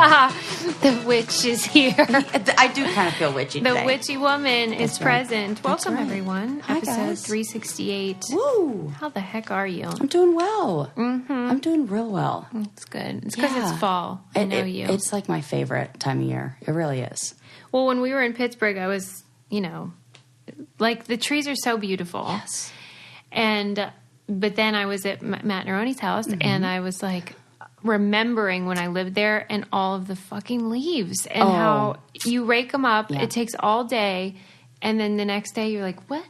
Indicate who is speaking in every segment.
Speaker 1: The witch is here.
Speaker 2: I do kind of feel witchy today.
Speaker 1: The witchy woman is present. Welcome, everyone.
Speaker 2: Hi,
Speaker 1: Episode
Speaker 2: guys.
Speaker 1: 368.
Speaker 2: Woo!
Speaker 1: How the heck are you?
Speaker 2: I'm doing well. Mm-hmm. I'm doing real well.
Speaker 1: It's good. It's because it's fall. I know you.
Speaker 2: It's like my favorite time of year. It really is.
Speaker 1: Well, when we were in Pittsburgh, I was, like the trees are so beautiful.
Speaker 2: Yes.
Speaker 1: But then I was at Matt Neroni's house, and I was like remembering when I lived there and all of the fucking leaves and how you rake them up. Yeah. It takes all day, and then the next day you're like, what?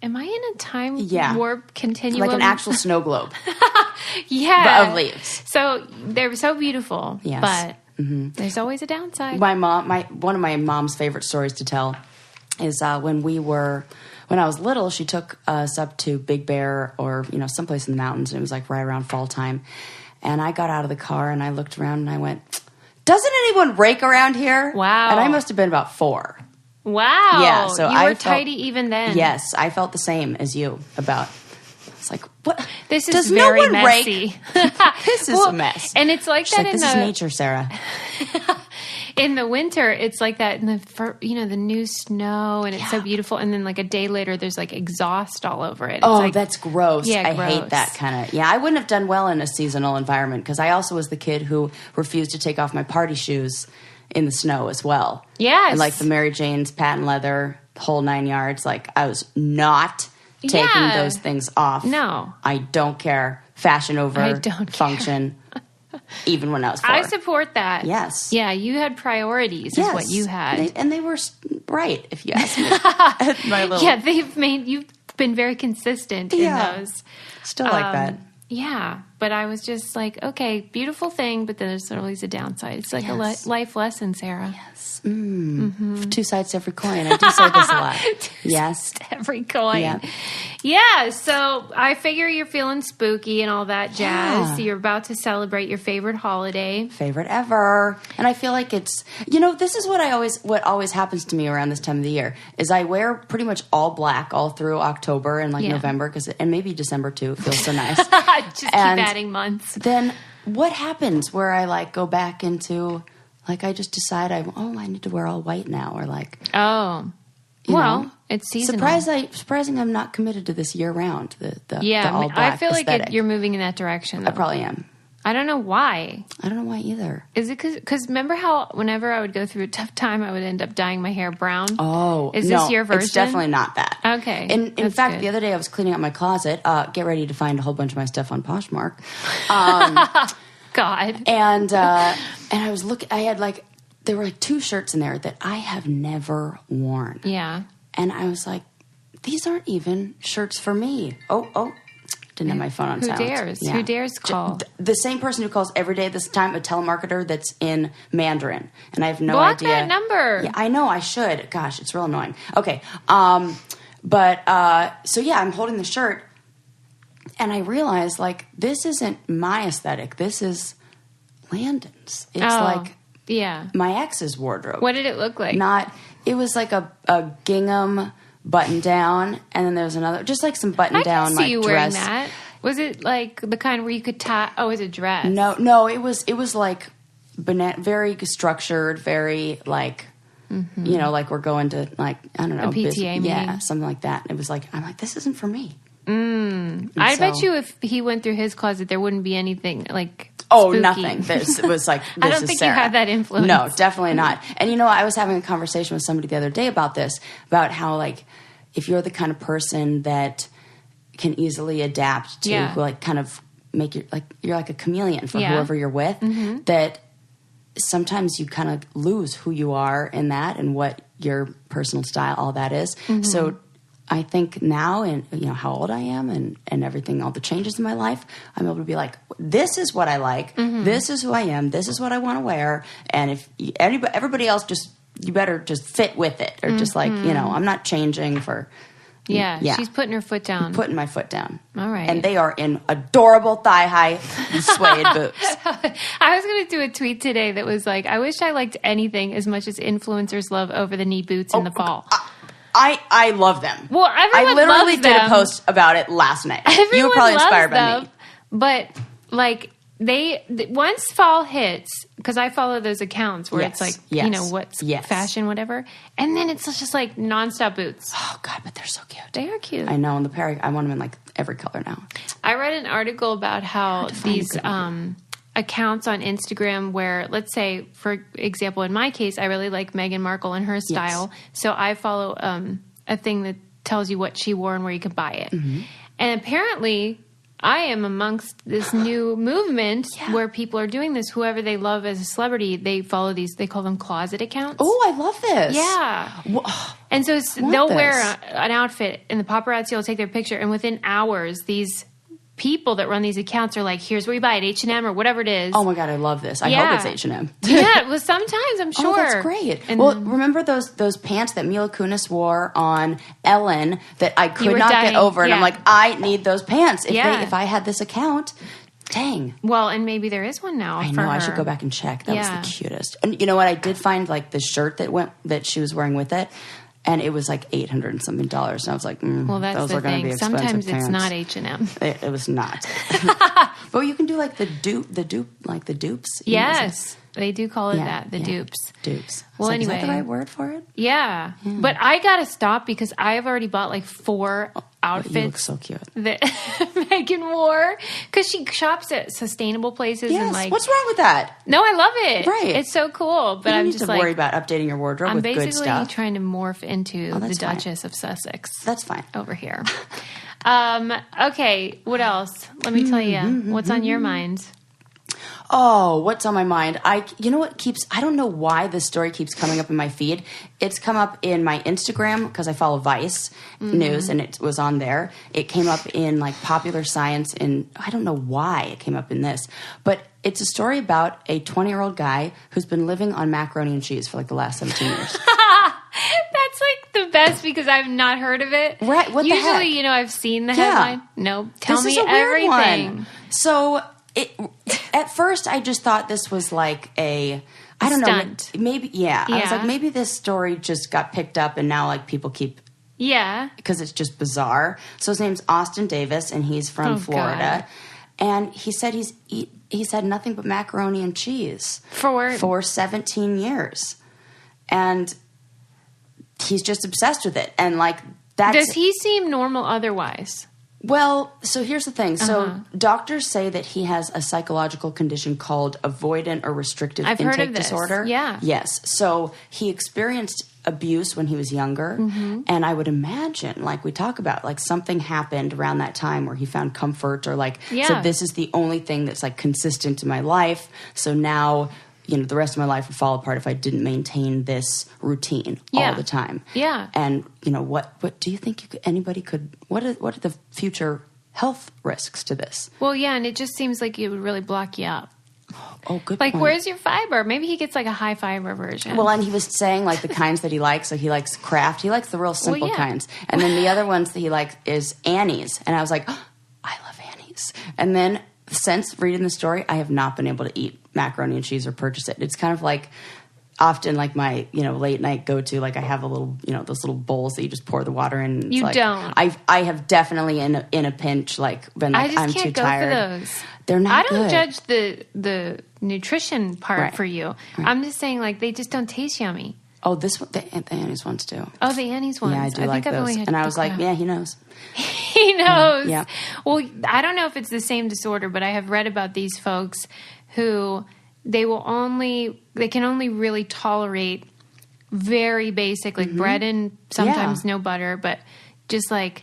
Speaker 1: Am I in a time warp continuum?
Speaker 2: Like an actual snow globe.
Speaker 1: Yeah.
Speaker 2: Of leaves.
Speaker 1: So they're so beautiful.
Speaker 2: Yes.
Speaker 1: But there's always a downside.
Speaker 2: One of my mom's favorite stories to tell is when I was little, she took us up to Big Bear or, someplace in the mountains, and it was like right around fall time. And I got out of the car and I looked around and I went, doesn't anyone rake around here?
Speaker 1: Wow.
Speaker 2: And I must have been about 4.
Speaker 1: Wow.
Speaker 2: Yeah. So
Speaker 1: you were tidy even then.
Speaker 2: Yes. I felt the same as you about, it's like, what?
Speaker 1: This is
Speaker 2: Does
Speaker 1: very
Speaker 2: no one
Speaker 1: messy.
Speaker 2: Rake? This is a mess.
Speaker 1: And it's like that
Speaker 2: this is nature, Sarah.
Speaker 1: In the winter, it's like that in the new snow, and it's so beautiful. And then like a day later, there's like exhaust all over it. It's
Speaker 2: That's gross.
Speaker 1: Yeah,
Speaker 2: I hate that kind of. Yeah, I wouldn't have done well in a seasonal environment because I also was the kid who refused to take off my party shoes in the snow as well.
Speaker 1: Yes.
Speaker 2: And like the Mary Jane's patent leather, the whole 9 yards. Like I was not taking those things off.
Speaker 1: No.
Speaker 2: I don't care. Fashion over
Speaker 1: I don't
Speaker 2: function. Even when I was 4.
Speaker 1: I support that.
Speaker 2: Yes.
Speaker 1: Yeah, you had priorities is what you had.
Speaker 2: And they were right, if you ask me.
Speaker 1: You've been very consistent in those.
Speaker 2: Still like that.
Speaker 1: Yeah, but I was just like, okay, beautiful thing, but then there's always a downside. It's like a life lesson, Sarah.
Speaker 2: Yes. Two sides to every coin. I do say this a lot. Yes.
Speaker 1: Every coin.
Speaker 2: Yeah.
Speaker 1: Yeah, so I figure you're feeling spooky and all that jazz.
Speaker 2: Yeah.
Speaker 1: So you're about to celebrate your favorite holiday.
Speaker 2: Favorite ever. And I feel like it's, this is what always happens to me around this time of the year is I wear pretty much all black all through October and November and maybe December too. It feels so nice.
Speaker 1: Just keep adding months.
Speaker 2: Then what happens where I go back into I just decide I need to wear all white now or
Speaker 1: it's seasonal.
Speaker 2: Surprising I'm not committed to this year round. The all black
Speaker 1: I feel
Speaker 2: aesthetic.
Speaker 1: like you're moving in that direction. Though.
Speaker 2: I probably am.
Speaker 1: I don't know why.
Speaker 2: I don't know why either.
Speaker 1: Is it because remember how whenever I would go through a tough time, I would end up dyeing my hair brown?
Speaker 2: Oh,
Speaker 1: is this your version?
Speaker 2: It's definitely not that.
Speaker 1: Okay.
Speaker 2: In fact, the other day I was cleaning out my closet. Get ready to find a whole bunch of my stuff on Poshmark.
Speaker 1: God.
Speaker 2: And I was looking. I had there were 2 shirts in there that I have never worn.
Speaker 1: Yeah.
Speaker 2: And I was like, these aren't even shirts for me. Oh. Didn't have my phone on silent.
Speaker 1: Who dares? Yeah. Who dares call?
Speaker 2: The same person who calls every day at this time, a telemarketer that's in Mandarin. And I have no
Speaker 1: Block
Speaker 2: idea.
Speaker 1: that number.
Speaker 2: Yeah, I know I should. Gosh, it's real annoying. Okay. I'm holding the shirt and I realized this isn't my aesthetic. This is Landon's. It's my ex's wardrobe.
Speaker 1: What did it look like?
Speaker 2: It was like a gingham button down, and then there was another, just some button down.
Speaker 1: I can see you wearing that. Was it the kind where you could tie? Oh, it was a dress.
Speaker 2: No, it was very structured, very we're going to I don't know,
Speaker 1: a PTA meeting,
Speaker 2: something like that. It was I'm like, this isn't for me.
Speaker 1: I bet you if he went through his closet, there wouldn't be anything
Speaker 2: spooky.
Speaker 1: Nothing.
Speaker 2: This was this
Speaker 1: I don't think
Speaker 2: Sarah.
Speaker 1: You had that influence.
Speaker 2: No, definitely not. And I was having a conversation with somebody the other day about this, about how if you're the kind of person that can easily adapt to kind of make you you're like a chameleon for whoever you're with, that sometimes you kind of lose who you are in that and what your personal style, all that is. So I think now, and how old I am and everything, all the changes in my life, I'm able to be this is what I like, this is who I am, this is what I want to wear, and if everybody else you better just fit with it, or just I'm not changing for.
Speaker 1: Yeah, she's putting her foot down.
Speaker 2: Putting my foot down.
Speaker 1: All right.
Speaker 2: And they are in adorable thigh-high suede boots.
Speaker 1: I was going to do a tweet today that was I wish I liked anything as much as influencers love over-the-knee boots in the fall.
Speaker 2: I love them.
Speaker 1: Well, everyone
Speaker 2: I literally
Speaker 1: loves
Speaker 2: did
Speaker 1: them.
Speaker 2: a post about it last night.
Speaker 1: Everyone
Speaker 2: you were probably
Speaker 1: loves
Speaker 2: inspired by
Speaker 1: them,
Speaker 2: me.
Speaker 1: But once fall hits, because I follow those accounts where it's like, what's fashion, whatever. And then it's just like nonstop boots.
Speaker 2: Oh God, but they're so cute.
Speaker 1: They are cute.
Speaker 2: I know. And the pair, I want them in like every color now.
Speaker 1: I read an article about how these accounts on Instagram where, let's say, for example, in my case, I really like Meghan Markle and her style. Yes. So I follow a thing that tells you what she wore and where you could buy it. Mm-hmm. And apparently I am amongst this new movement where people are doing this. Whoever they love as a celebrity, they follow these. They call them closet accounts.
Speaker 2: Oh, I love this.
Speaker 1: Yeah. And so they'll wear an outfit, and the paparazzi will take their picture, and within hours, these people that run these accounts are like, here's where you buy it, H&M or whatever it is.
Speaker 2: Oh my God, I love this. I hope it's H&M.
Speaker 1: Yeah, well, sometimes I'm sure.
Speaker 2: Oh, that's great. And well, remember those pants that Mila Kunis wore on Ellen that I could not get over, and I'm like, I need those pants. If I had this account, dang.
Speaker 1: Well, and maybe there is one now.
Speaker 2: I know. I should go back and check. That was the cutest. And you know what? I did find like the shirt that she was wearing with it. And it was like $800 and something. And I was like,
Speaker 1: well, that's
Speaker 2: those
Speaker 1: the
Speaker 2: are going to be expensive.
Speaker 1: Sometimes
Speaker 2: pants.
Speaker 1: it's not H&M.
Speaker 2: It was not. But you can do like the dupes.
Speaker 1: Yes, they do call it that. The dupes.
Speaker 2: Dupes.
Speaker 1: Well, anyway,
Speaker 2: is that the right word for it?
Speaker 1: Yeah. But I got to stop because I've already bought like 4 outfits.
Speaker 2: You look so cute.
Speaker 1: That Megan wore because she shops at sustainable places.
Speaker 2: Yes.
Speaker 1: And like,
Speaker 2: what's wrong with that?
Speaker 1: No, I love it.
Speaker 2: Right.
Speaker 1: It's so cool. But
Speaker 2: you
Speaker 1: I'm
Speaker 2: need
Speaker 1: just
Speaker 2: to worry about updating your wardrobe with good stuff.
Speaker 1: I'm basically trying to morph into the Duchess of Sussex.
Speaker 2: That's fine.
Speaker 1: Over here. Okay. What else? Let me tell you. What's on your mind?
Speaker 2: Oh, what's on my mind? You know what I don't know why this story keeps coming up in my feed. It's come up in my Instagram because I follow Vice News and it was on there. It came up in like Popular Science and I don't know why it came up in this, but it's a story about a 20-year-old guy who's been living on macaroni and cheese for like the last 17 years.
Speaker 1: That's like the best because I've not heard of it.
Speaker 2: Right. What the heck?
Speaker 1: Usually, I've seen the headline. No, tell me everything. One.
Speaker 2: So at first, I just thought this was like I don't
Speaker 1: stunt.
Speaker 2: Know, maybe, I was like, maybe this story just got picked up and now like people keep, because it's just bizarre. So his name's Austin Davis and he's from Florida. God. And he said he's had nothing but macaroni and cheese for 17 years. And he's just obsessed with it. And like,
Speaker 1: does he seem normal otherwise?
Speaker 2: Well, so here's the thing. So doctors say that he has a psychological condition called avoidant or restrictive intake disorder.
Speaker 1: Yeah.
Speaker 2: Yes. So he experienced abuse when he was younger. Mm-hmm. And I would imagine, like we talk about, like something happened around that time where he found comfort or like, so this is the only thing that's like consistent in my life. So now, the rest of my life would fall apart if I didn't maintain this routine all the time.
Speaker 1: Yeah.
Speaker 2: And, what do you think anybody could, what are the future health risks to this?
Speaker 1: Well, yeah, and it just seems like it would really block you up.
Speaker 2: Oh, good
Speaker 1: Like,
Speaker 2: point.
Speaker 1: where's your fiber? Maybe he gets like a high fiber version.
Speaker 2: Well, and he was saying like the kinds that he likes. So he likes Kraft. He likes the real simple kinds. And then the other ones that he likes is Annie's. And I was like, I love Annie's. And then since reading the story, I have not been able to eat macaroni and cheese or purchase it. It's kind of like often like my, late night go-to, like I have a little, those little bowls that you just pour the water in.
Speaker 1: You
Speaker 2: like,
Speaker 1: don't.
Speaker 2: I have definitely in a pinch, like been like, I'm too tired.
Speaker 1: I just can't go for those.
Speaker 2: They're not
Speaker 1: I don't judge the nutrition part for you. Right. I'm just saying like they just don't taste yummy.
Speaker 2: Oh, this one, the Annie's ones do.
Speaker 1: Oh, the Annie's ones.
Speaker 2: Yeah, I do like those. And I was like, yeah, he knows.
Speaker 1: He knows.
Speaker 2: Yeah.
Speaker 1: Well, I don't know if it's the same disorder, but I have read about these folks who they can only really tolerate very basic, like bread and sometimes no butter, but just like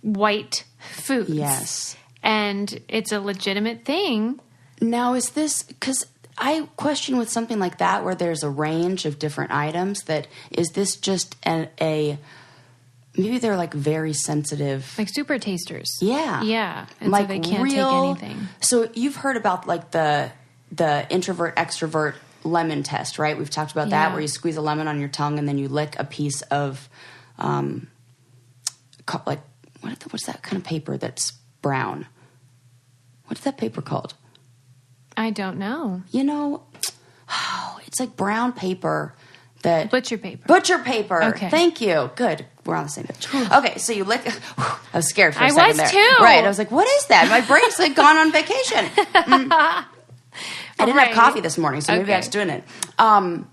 Speaker 1: white foods.
Speaker 2: Yes.
Speaker 1: And it's a legitimate thing.
Speaker 2: Now, is this, because I question with something like that where there's a range of different items, that is this just a maybe they're like very sensitive,
Speaker 1: like super tasters.
Speaker 2: Yeah,
Speaker 1: yeah, and
Speaker 2: like
Speaker 1: so they can't take anything.
Speaker 2: So you've heard about like the introvert extrovert lemon test, right? We've talked about that, where you squeeze a lemon on your tongue and then you lick a piece of like what's that kind of paper that's brown? What's that paper called?
Speaker 1: I don't know.
Speaker 2: It's like brown paper
Speaker 1: Butcher paper.
Speaker 2: Butcher paper.
Speaker 1: Okay.
Speaker 2: Thank you. Good. We're on the same page. Okay, so you lick. I was scared for a second there.
Speaker 1: I was too.
Speaker 2: Right. I was like, what is that? My brain's like gone on vacation. I didn't have coffee this morning, so maybe I was doing it. And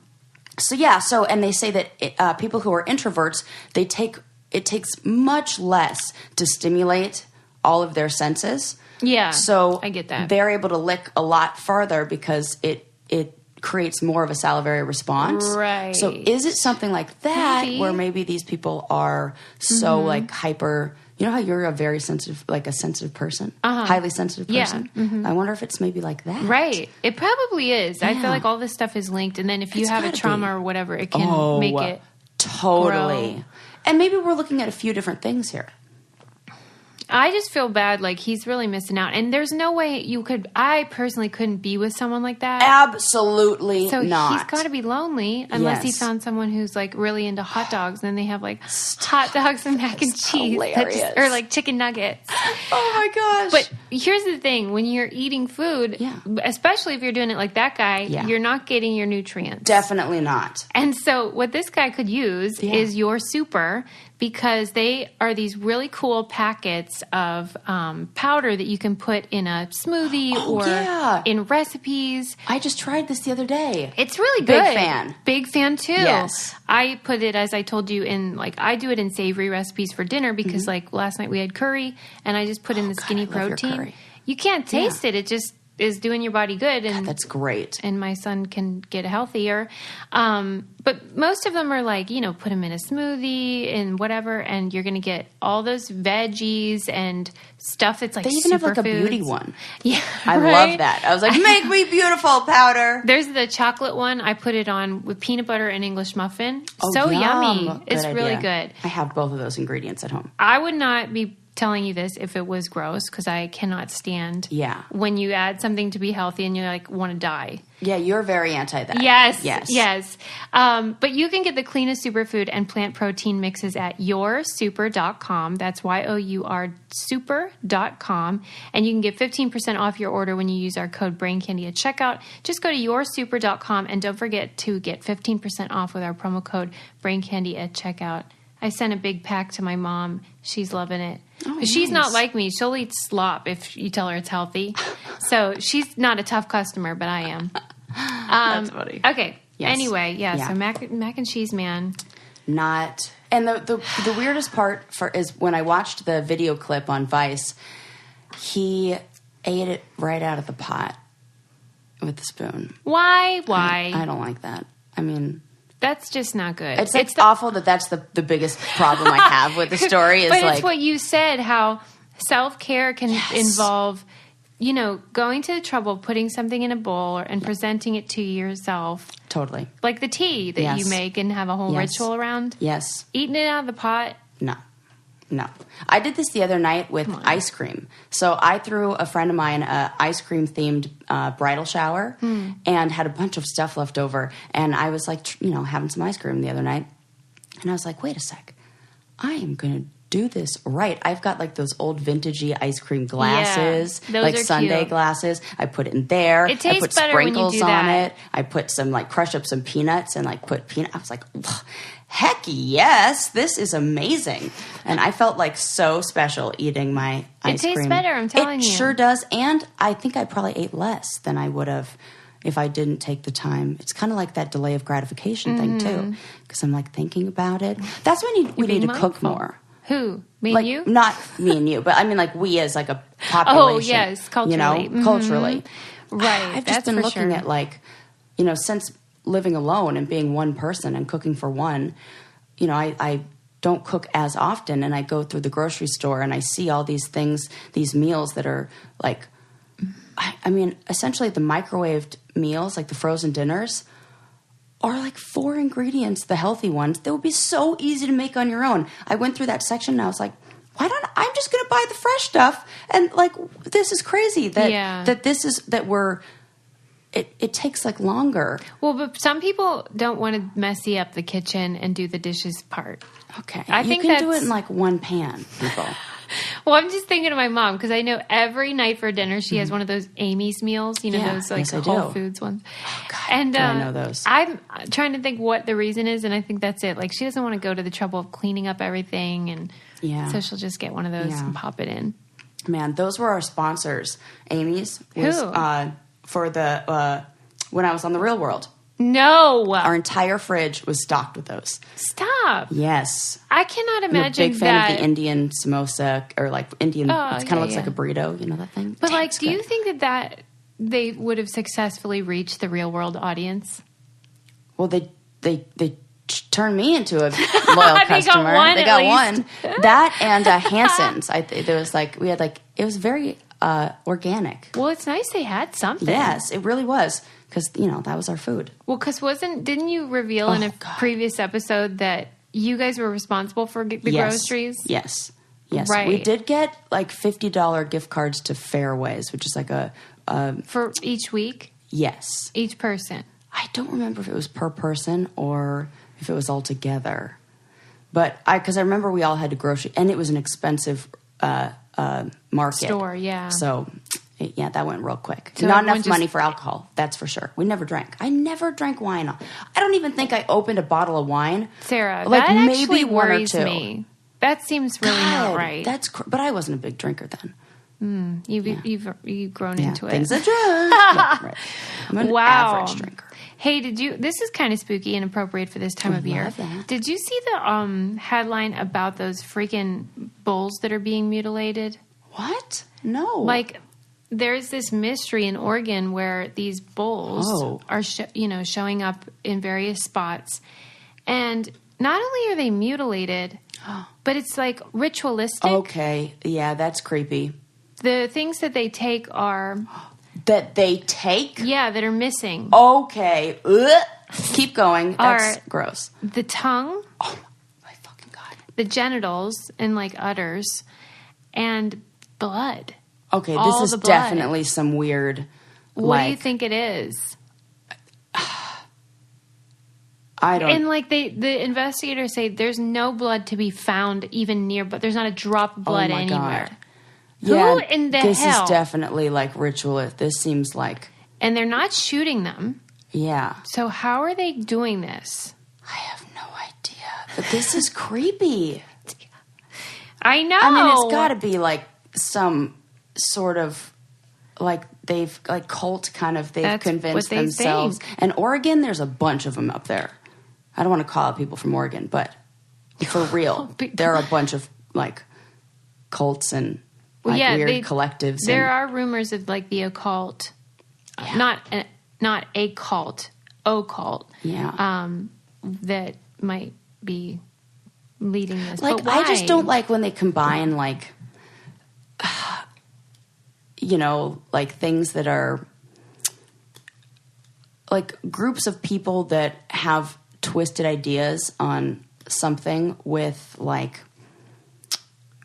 Speaker 2: they say that people who are introverts, it takes much less to stimulate all of their senses.
Speaker 1: Yeah.
Speaker 2: So
Speaker 1: I get that.
Speaker 2: They're able to lick a lot farther because it creates more of a salivary response.
Speaker 1: Right.
Speaker 2: So is it something like that where maybe these people are so like hyper, you know how you're a very sensitive, like a sensitive person, highly sensitive person? Yeah. I wonder if it's maybe like that.
Speaker 1: Right. It probably is. Yeah. I feel like all this stuff is linked. And then if you have a trauma or whatever, it can make it
Speaker 2: totally
Speaker 1: grow.
Speaker 2: And maybe we're looking at a few different things here.
Speaker 1: I just feel bad. Like, he's really missing out. And there's no way I personally couldn't be with someone like that.
Speaker 2: Absolutely not.
Speaker 1: So he's got to be lonely unless he found someone who's, like, really into hot dogs. And then they have, like, hot dogs and mac and cheese. Or, like, chicken nuggets.
Speaker 2: Oh, my gosh.
Speaker 1: But here's the thing. When you're eating food, especially if you're doing it like that guy, you're not getting your nutrients.
Speaker 2: Definitely not.
Speaker 1: And so what this guy could use is your super, because they are these really cool packets of powder that you can put in a smoothie in recipes.
Speaker 2: I just tried this the other day.
Speaker 1: It's really good.
Speaker 2: Big fan.
Speaker 1: Big fan too.
Speaker 2: Yes.
Speaker 1: I put it, as I told you, in like, I do it in savory recipes for dinner because like last night we had curry and I just put in the skinny protein. You can't taste it. It just is doing your body good. And
Speaker 2: that's great.
Speaker 1: And my son can get healthier. But most of them are like, you know, put them in a smoothie and whatever, and you're going to get all those veggies and stuff that's like
Speaker 2: they even have like a beauty one.
Speaker 1: Yeah,
Speaker 2: I love that. I was like, make me beautiful powder.
Speaker 1: There's the chocolate one. I put it on with peanut butter and English muffin.
Speaker 2: Oh,
Speaker 1: so
Speaker 2: yum.
Speaker 1: Yummy. It's really good.
Speaker 2: I have both of those ingredients at home.
Speaker 1: I would not be telling you this if it was gross, because I cannot stand when you add something to be healthy and you like want to die.
Speaker 2: Yeah, you're very anti that.
Speaker 1: Yes. But you can get the cleanest superfood and plant protein mixes at yoursuper.com. That's YOUR super.com. And you can get 15% off your order when you use our code BrainCandy at checkout. Just go to yoursuper.com and don't forget to get 15% off with our promo code BrainCandy at checkout. I sent a big pack to my mom. She's loving it.
Speaker 2: Oh,
Speaker 1: she's not like me. She'll eat slop if you tell her it's healthy. So she's not a tough customer, but I am.
Speaker 2: That's funny.
Speaker 1: Okay. Yes. Anyway, so mac and cheese man.
Speaker 2: Not. And the weirdest part is when I watched the video clip on Vice, he ate it right out of the pot with the spoon.
Speaker 1: Why?
Speaker 2: I don't like that. I mean,
Speaker 1: that's just not good.
Speaker 2: It's awful that's the biggest problem I have with the story. Is
Speaker 1: but
Speaker 2: like,
Speaker 1: it's what you said, how self-care can involve, you know, going to the trouble of putting something in a bowl and presenting it to yourself.
Speaker 2: Totally.
Speaker 1: Like the tea that you make and have a whole ritual around.
Speaker 2: Yes.
Speaker 1: Eating it out of the pot.
Speaker 2: No. I did this the other night with ice cream. So I threw a friend of mine an ice cream themed bridal shower and had a bunch of stuff left over. And I was like, you know, having some ice cream the other night. And I was like, wait a sec. I am going to do this right. I've got like those old vintagey ice cream glasses, like sundae glasses. I put it in there.
Speaker 1: It tastes
Speaker 2: I put
Speaker 1: better
Speaker 2: sprinkles
Speaker 1: when you do
Speaker 2: on
Speaker 1: that.
Speaker 2: it. I put some like crush up some peanuts and like put peanut. I was like, heck yes, this is amazing. And I felt like so special eating my ice cream.
Speaker 1: It tastes better, I'm telling you.
Speaker 2: It sure does. And I think I probably ate less than I would have if I didn't take the time. It's kind of like that delay of gratification thing too, because I'm like thinking about it. That's when we need to cook more.
Speaker 1: Who? Me
Speaker 2: like,
Speaker 1: and you?
Speaker 2: Not me and you, but I mean like we as like a population.
Speaker 1: Oh, yes, culturally.
Speaker 2: You know, culturally.
Speaker 1: Right.
Speaker 2: I've just been looking at like, you know, since living alone and being one person and cooking for one, you know, I don't cook as often, and I go through the grocery store and I see all these things, these meals that are like, I mean, essentially the microwaved meals, like the frozen dinners, are like 4 ingredients, the healthy ones, that would be so easy to make on your own. I went through that section and I was like, I'm just going to buy the fresh stuff. And like, this is crazy it takes like longer.
Speaker 1: Well, but some people don't want to messy up the kitchen and do the dishes part.
Speaker 2: Okay.
Speaker 1: I think
Speaker 2: you can do it in like one pan, people.
Speaker 1: Well, I'm just thinking of my mom because I know every night for dinner she has one of those Amy's meals. You know, those like Whole Foods ones.
Speaker 2: Oh, God,
Speaker 1: and
Speaker 2: do I know those?
Speaker 1: I'm trying to think what the reason is, and I think that's it. Like she doesn't want to go to the trouble of cleaning up everything, and so she'll just get one of those and pop it in.
Speaker 2: Man, those were our sponsors. Amy's was
Speaker 1: Who?
Speaker 2: For the when I was on The Real World.
Speaker 1: No,
Speaker 2: Our entire fridge was stocked with those.
Speaker 1: Stop.
Speaker 2: Yes.
Speaker 1: I cannot imagine.
Speaker 2: I'm a big fan of the Indian samosa, or like Indian. It kind of looks like a burrito. You know that thing.
Speaker 1: But like, do you think that they would have successfully reached the Real World audience?
Speaker 2: Well, they turned me into a loyal customer.
Speaker 1: They got one.
Speaker 2: That and Hanson's. There was like it was very organic.
Speaker 1: Well, it's nice they had something.
Speaker 2: Yes, it really was. Because, that was our food.
Speaker 1: Well, because didn't you reveal in a previous episode that you guys were responsible for the groceries?
Speaker 2: Yes. Yes.
Speaker 1: Right.
Speaker 2: We did get like $50 gift cards to Fairways, which is like
Speaker 1: for each week?
Speaker 2: Yes.
Speaker 1: Each person?
Speaker 2: I don't remember if it was per person or if it was all together. But because I remember we all had to grocery, and it was an expensive market.
Speaker 1: Store, yeah.
Speaker 2: So... yeah, that went real quick.
Speaker 1: So
Speaker 2: not enough money for alcohol, that's for sure. We never drank. I never drank wine. I don't even think I opened a bottle of wine.
Speaker 1: Sarah,
Speaker 2: like
Speaker 1: that
Speaker 2: maybe
Speaker 1: actually
Speaker 2: one
Speaker 1: worries
Speaker 2: or two.
Speaker 1: me. That seems really not right.
Speaker 2: But I wasn't a big drinker then.
Speaker 1: You've grown into it.
Speaker 2: Things that drink. Right. I'm an average drinker.
Speaker 1: Hey, this is kind of spooky and appropriate for this time of year.
Speaker 2: That.
Speaker 1: Did you see the headline about those freaking bulls that are being mutilated?
Speaker 2: What? No.
Speaker 1: Like, there's this mystery in Oregon where these bulls are showing up in various spots. And not only are they mutilated, but it's like ritualistic.
Speaker 2: Okay. Yeah, that's creepy.
Speaker 1: The things that they take are...
Speaker 2: That they take?
Speaker 1: Yeah, that are missing.
Speaker 2: Okay. Ugh. Keep going. That's gross.
Speaker 1: The tongue.
Speaker 2: Oh, my fucking God.
Speaker 1: The genitals and like udders. And blood.
Speaker 2: Okay, this is definitely some weird...
Speaker 1: What do you think it is?
Speaker 2: I don't...
Speaker 1: And like the investigators say there's no blood to be found even near, but there's not a drop of blood anywhere.
Speaker 2: God.
Speaker 1: Who in the hell?
Speaker 2: This is definitely like ritual. This seems like...
Speaker 1: And they're not shooting them.
Speaker 2: Yeah.
Speaker 1: So how are they doing this?
Speaker 2: I have no idea. But this is creepy.
Speaker 1: I know.
Speaker 2: I mean, it's got to be like some sort of... Like they've... Like cult kind of... They've convinced themselves. And Oregon, there's a bunch of them up there. I don't want to call out people from Oregon, but for real, there are a bunch of like cults and... Like weird collectives.
Speaker 1: There are rumors of like the occult, not a cult, occult.
Speaker 2: Yeah.
Speaker 1: That might be leading this.
Speaker 2: Like,
Speaker 1: but why?
Speaker 2: I just don't like when they combine like, like things that are like groups of people that have twisted ideas on something with like,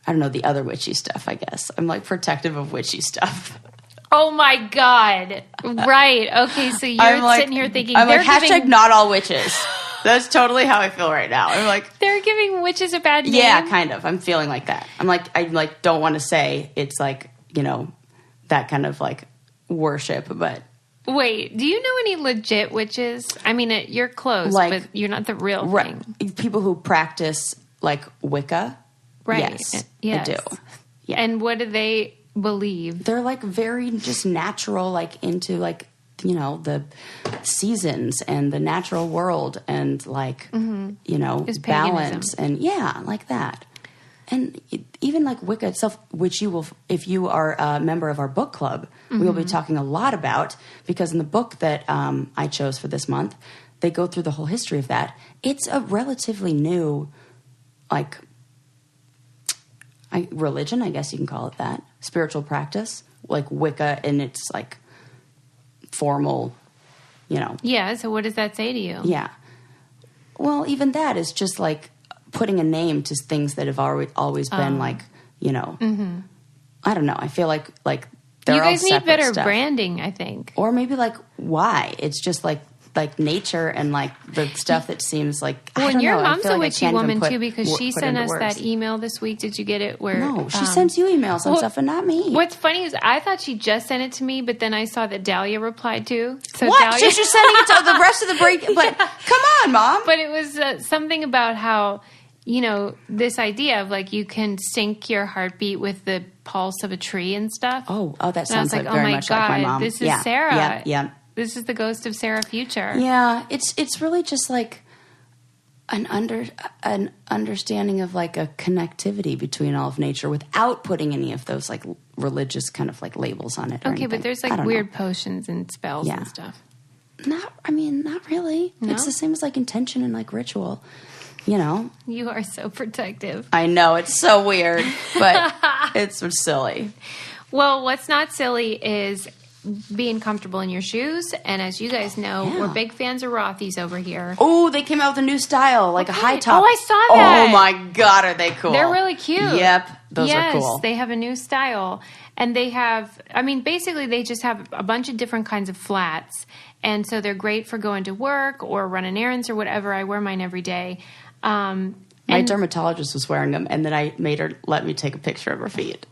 Speaker 2: I don't know, the other witchy stuff, I guess. I'm like protective of witchy stuff.
Speaker 1: Oh my God. Right. Okay, so you're sitting here thinking...
Speaker 2: I'm like, hashtag not all witches. That's totally how I feel right now. I'm like...
Speaker 1: They're giving witches a bad name?
Speaker 2: Yeah, kind of. I'm feeling like that. I don't want to say it's like, that kind of like worship, but...
Speaker 1: Wait, do you know any legit witches? I mean, you're close,
Speaker 2: like,
Speaker 1: but you're not the real thing.
Speaker 2: People who practice like Wicca...
Speaker 1: Right.
Speaker 2: Yes, I do. Yeah.
Speaker 1: And what do they believe?
Speaker 2: They're like very just natural, like into like, the seasons and the natural world and like, balance and like that. And even like Wicca itself, which you will, if you are a member of our book club, we will be talking a lot about, because in the book that I chose for this month, they go through the whole history of that. It's a relatively new, like, religion, I guess you can call it that. Spiritual practice, like Wicca in its like formal,
Speaker 1: Yeah, so what does that say to you?
Speaker 2: Yeah. Well, even that is just like putting a name to things that have always been like, I don't know. I feel like they're all separate
Speaker 1: you guys need better
Speaker 2: stuff.
Speaker 1: branding, I think.
Speaker 2: Or maybe like why? It's just like like nature and like the stuff that seems like
Speaker 1: your mom's a witchy woman too, because she sent us that email this week. Did you get it? Where
Speaker 2: no, she sends you emails and stuff, and not me.
Speaker 1: What's funny is I thought she just sent it to me, but then I saw that Dahlia replied too. So
Speaker 2: what?
Speaker 1: Dahlia,
Speaker 2: She's just sending it to the rest of the break. But come on, Mom.
Speaker 1: But it was something about how, this idea of like you can sync your heartbeat with the pulse of a tree and stuff.
Speaker 2: Oh, that sounds like
Speaker 1: oh
Speaker 2: very
Speaker 1: my
Speaker 2: much
Speaker 1: God,
Speaker 2: like my mom.
Speaker 1: This is Sarah.
Speaker 2: Yeah.
Speaker 1: This is the ghost of Sarah Future.
Speaker 2: Yeah, it's really just like an understanding of like a connectivity between all of nature without putting any of those like religious kind of like labels on it.
Speaker 1: Okay, but there's like weird potions and spells and stuff. Not
Speaker 2: really.
Speaker 1: No?
Speaker 2: It's the same as like intention and like ritual.
Speaker 1: You are so protective.
Speaker 2: I know, it's so weird, but it's silly.
Speaker 1: Well, what's not silly is being comfortable in your shoes. And as you guys know, we're big fans of Rothy's over here.
Speaker 2: Oh, they came out with a new style, like a high top.
Speaker 1: Oh, I saw that.
Speaker 2: Oh my God, are they cool?
Speaker 1: They're really cute.
Speaker 2: Yep, those are cool.
Speaker 1: Yes, they have a new style. And they have, basically they just have a bunch of different kinds of flats. And so they're great for going to work or running errands or whatever. I wear mine every day.
Speaker 2: My dermatologist was wearing them, and then I made her let me take a picture of her feet.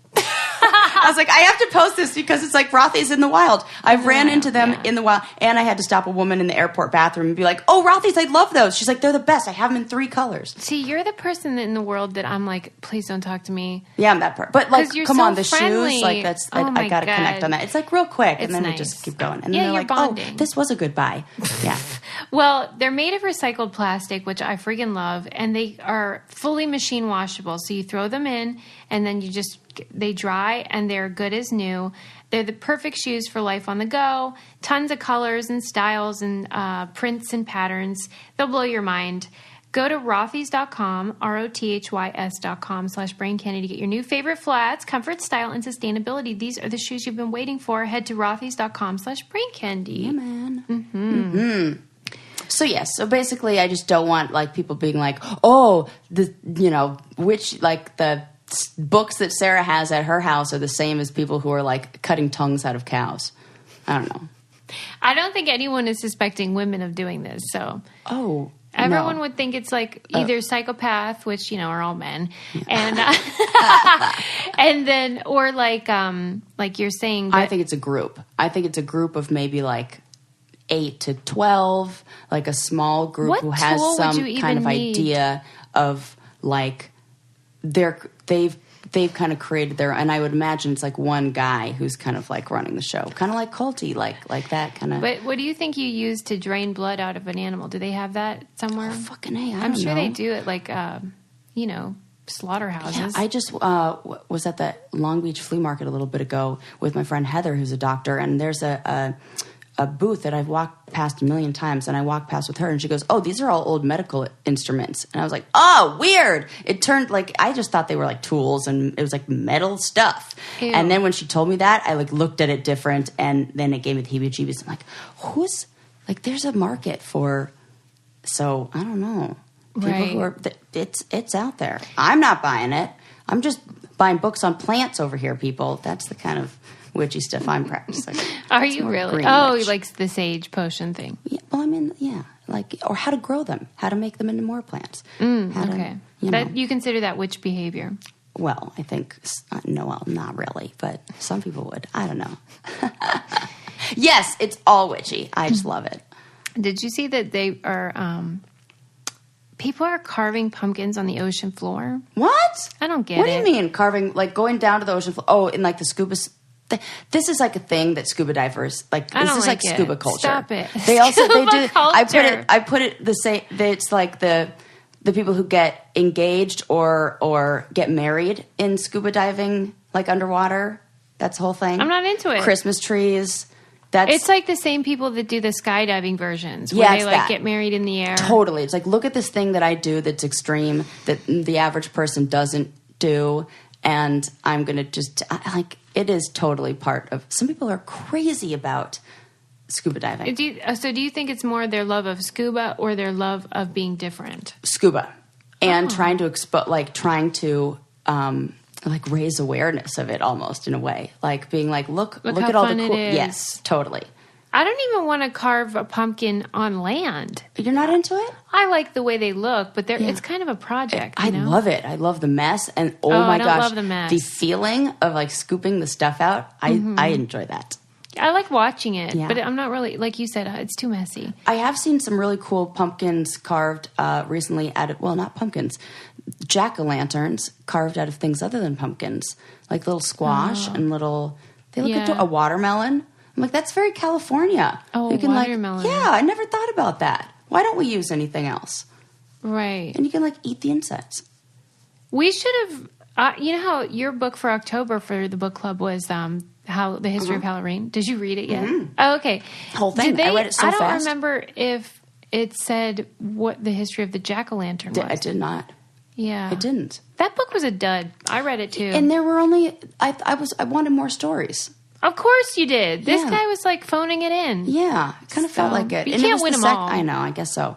Speaker 2: I was like, I have to post this because it's like Rothy's in the wild. I've ran into them in the wild, and I had to stop a woman in the airport bathroom and be like, oh, Rothy's, I love those. She's like, they're the best. I have them in 3 colors.
Speaker 1: See, you're the person in the world that I'm like, please don't talk to me.
Speaker 2: Yeah, I'm that person. But like, come
Speaker 1: so
Speaker 2: on, the
Speaker 1: friendly.
Speaker 2: shoes, like that's, I got to connect on that. It's like real quick, and then we just keep going. And then they're like, bonding. Oh, this was a good buy. Yeah.
Speaker 1: Well, they're made of recycled plastic, which I freaking love, and they are fully machine washable. So you throw them in, and then they dry, and they're good as new. They're the perfect shoes for life on the go. Tons of colors and styles and prints and patterns. They'll blow your mind. Go to rothys.com, rothys.com/braincandy to get your new favorite flats, comfort, style, and sustainability. These are the shoes you've been waiting for. Head to rothys.com/braincandy.
Speaker 2: Yeah, man. Mm-hmm. So yes, so basically I just don't want like people being like, oh, which like the books that Sarah has at her house are the same as people who are like cutting tongues out of cows. I don't know.
Speaker 1: I don't think anyone is suspecting women of doing this. So everyone would think it's like either psychopath, which are all men, and and then or like you're saying.
Speaker 2: I think it's a group. I think it's a group of maybe like 8 to 12, like a small group who has some kind of idea of like they've kind of created their, and I would imagine it's like one guy who's kind of like running the show, kind of like culty, like that kind of.
Speaker 1: But what do you think you use to drain blood out of an animal? Do they have that somewhere?
Speaker 2: Oh, fucking A,
Speaker 1: I'm sure they do it like slaughterhouses.
Speaker 2: Yeah, I just was at the Long Beach flea market a little bit ago with my friend Heather, who's a doctor, and there's a booth that I've walked past a million times, and I walked past with her, and she goes, oh, these are all old medical instruments. And I was like, oh, weird. It turned like, I just thought they were like tools, and it was like metal stuff. Ew. And then when she told me that, I like looked at it different, and then it gave me the heebie-jeebies. I'm like, there's a market for, so I don't know. People who are, it's out there. I'm not buying it. I'm just buying books on plants over here, people. That's the kind of witchy stuff I'm practicing.
Speaker 1: Are you really? Oh, he likes the sage potion thing.
Speaker 2: Yeah, well, or how to grow them, how to make them into more plants.
Speaker 1: Okay. You consider that witch behavior?
Speaker 2: Well, I think, not really, but some people would. I don't know. Yes, it's all witchy. I just love it.
Speaker 1: Did you see that they are, people are carving pumpkins on the ocean floor?
Speaker 2: What?
Speaker 1: I don't get it.
Speaker 2: What do you mean carving, like going down to the ocean floor? Oh, in like the scuba... This is like a thing that scuba divers like. This is like scuba culture.
Speaker 1: Stop it.
Speaker 2: They also
Speaker 1: scuba
Speaker 2: they do.
Speaker 1: Culture.
Speaker 2: I put it the same. It's like the people who get engaged or get married in scuba diving, like underwater. That's the whole thing.
Speaker 1: I'm not into it.
Speaker 2: Christmas trees.
Speaker 1: It's like the same people that do the skydiving versions where they like get married in the air.
Speaker 2: Totally. It's like, look at this thing that I do that's extreme that the average person doesn't do, and I'm going to just like. It is totally part of... Some people are crazy about scuba diving.
Speaker 1: Do you think it's more their love of scuba or their love of being different?
Speaker 2: Scuba. And trying to raise awareness of it almost in a way. Like being like, look at all the cool... Yes, totally.
Speaker 1: I don't even want to carve a pumpkin on land.
Speaker 2: You're not into it?
Speaker 1: I like the way they look, but it's kind of a project.
Speaker 2: I love it. I love the mess. And oh my gosh,
Speaker 1: love the mess.
Speaker 2: The feeling of like scooping the stuff out, I enjoy that.
Speaker 1: I like watching it, but I'm not really, like you said, it's too messy.
Speaker 2: I have seen some really cool pumpkins carved recently out of, well, not pumpkins, jack-o'-lanterns carved out of things other than pumpkins, like little squash and little, they look into a watermelon. I'm like, that's very California.
Speaker 1: Oh,
Speaker 2: you can
Speaker 1: watermelon.
Speaker 2: I never thought about that. Why don't we use anything else?
Speaker 1: Right.
Speaker 2: And you can like eat the insects.
Speaker 1: We should have, you know how your book for October for the book club was how the history of Halloween. Did you read it yet? Oh, okay.
Speaker 2: Whole thing. I read it so fast.
Speaker 1: I don't remember if it said what the history of the jack-o'-lantern was.
Speaker 2: I did not.
Speaker 1: Yeah.
Speaker 2: It didn't.
Speaker 1: That book was a dud. I read it too.
Speaker 2: And there were only, I wanted more stories.
Speaker 1: Of course you did. This guy was like phoning it in.
Speaker 2: Yeah. It kind of felt like it.
Speaker 1: You can't win them all.
Speaker 2: I know. I guess so.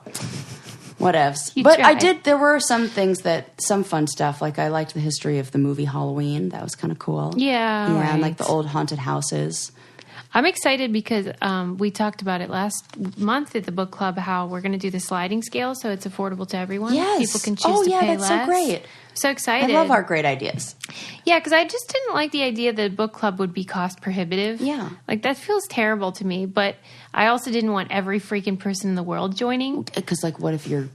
Speaker 2: Whatevs.
Speaker 1: You
Speaker 2: But
Speaker 1: tried.
Speaker 2: there were some things some fun stuff. Like I liked the history of the movie Halloween. That was kind of cool.
Speaker 1: Yeah.
Speaker 2: Yeah.
Speaker 1: Right.
Speaker 2: And like the old haunted houses.
Speaker 1: I'm excited because we talked about it last month at the book club, how we're going to do the sliding scale so it's affordable to everyone.
Speaker 2: Yes.
Speaker 1: People can choose to pay
Speaker 2: that's
Speaker 1: less.
Speaker 2: so great.
Speaker 1: So excited.
Speaker 2: I love our great ideas.
Speaker 1: Yeah, because I just didn't like the idea that book club would be cost prohibitive.
Speaker 2: Yeah.
Speaker 1: Like, that feels terrible to me. But I also didn't want every freaking person in the world joining.
Speaker 2: Because, like, what if you're,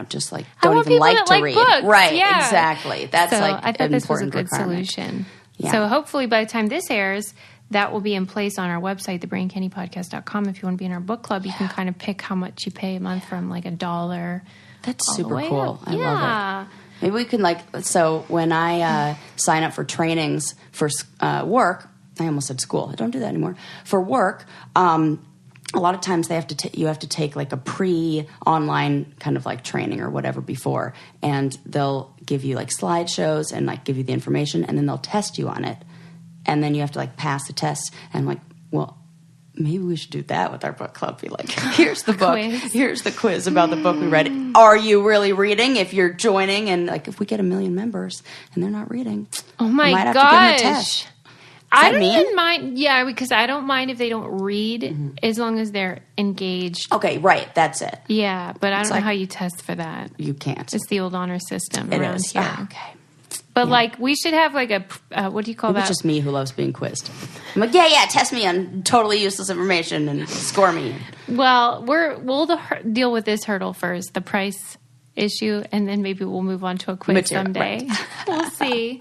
Speaker 2: just like,
Speaker 1: I
Speaker 2: don't
Speaker 1: want
Speaker 2: even
Speaker 1: people
Speaker 2: like
Speaker 1: that
Speaker 2: to
Speaker 1: like
Speaker 2: read?
Speaker 1: books.
Speaker 2: Right,
Speaker 1: Yeah.
Speaker 2: exactly. That's
Speaker 1: so
Speaker 2: like
Speaker 1: I thought
Speaker 2: an
Speaker 1: this was a
Speaker 2: important
Speaker 1: good
Speaker 2: requirement.
Speaker 1: solution.
Speaker 2: Yeah.
Speaker 1: So hopefully by the time this airs, that will be in place on our website, thebraincandypodcast.com. If you want to be in our book club, you can kind of pick how much you pay a month from like $1.
Speaker 2: That's
Speaker 1: all the
Speaker 2: super
Speaker 1: way
Speaker 2: cool.
Speaker 1: up.
Speaker 2: I love it. Maybe we can so when I sign up for trainings for work, I almost said school. I don't do that anymore. For work, a lot of times they have to you have to take like a pre-online kind of like training or whatever before, and they'll give you like slideshows and like give you the information, and then they'll test you on it, and then you have to like pass the test. And I'm like, well, maybe we should do that with our book club. Be like, here's the book.
Speaker 1: Quiz.
Speaker 2: Here's the quiz about the book we read. Are you really reading? If you're joining, and like if we get 1 million members and they're not reading,
Speaker 1: oh my
Speaker 2: we might have
Speaker 1: gosh.
Speaker 2: to give them a test.
Speaker 1: I don't even mind. Yeah, because I don't mind if they don't read as long as they're engaged.
Speaker 2: Okay, right. That's it.
Speaker 1: Yeah, but I don't know
Speaker 2: like-
Speaker 1: how you test for that.
Speaker 2: You can't.
Speaker 1: It's the old honor system
Speaker 2: It
Speaker 1: around
Speaker 2: is.
Speaker 1: here.
Speaker 2: Ah, okay.
Speaker 1: But like, we should have like a what do you call
Speaker 2: Maybe
Speaker 1: that?
Speaker 2: it's just me who loves being quizzed. I'm like, yeah, test me on totally useless information and score me.
Speaker 1: Well, we'll deal with this hurdle first, the price issue, and then maybe we'll move on to a quiz
Speaker 2: Material,
Speaker 1: someday.
Speaker 2: right.
Speaker 1: We'll see.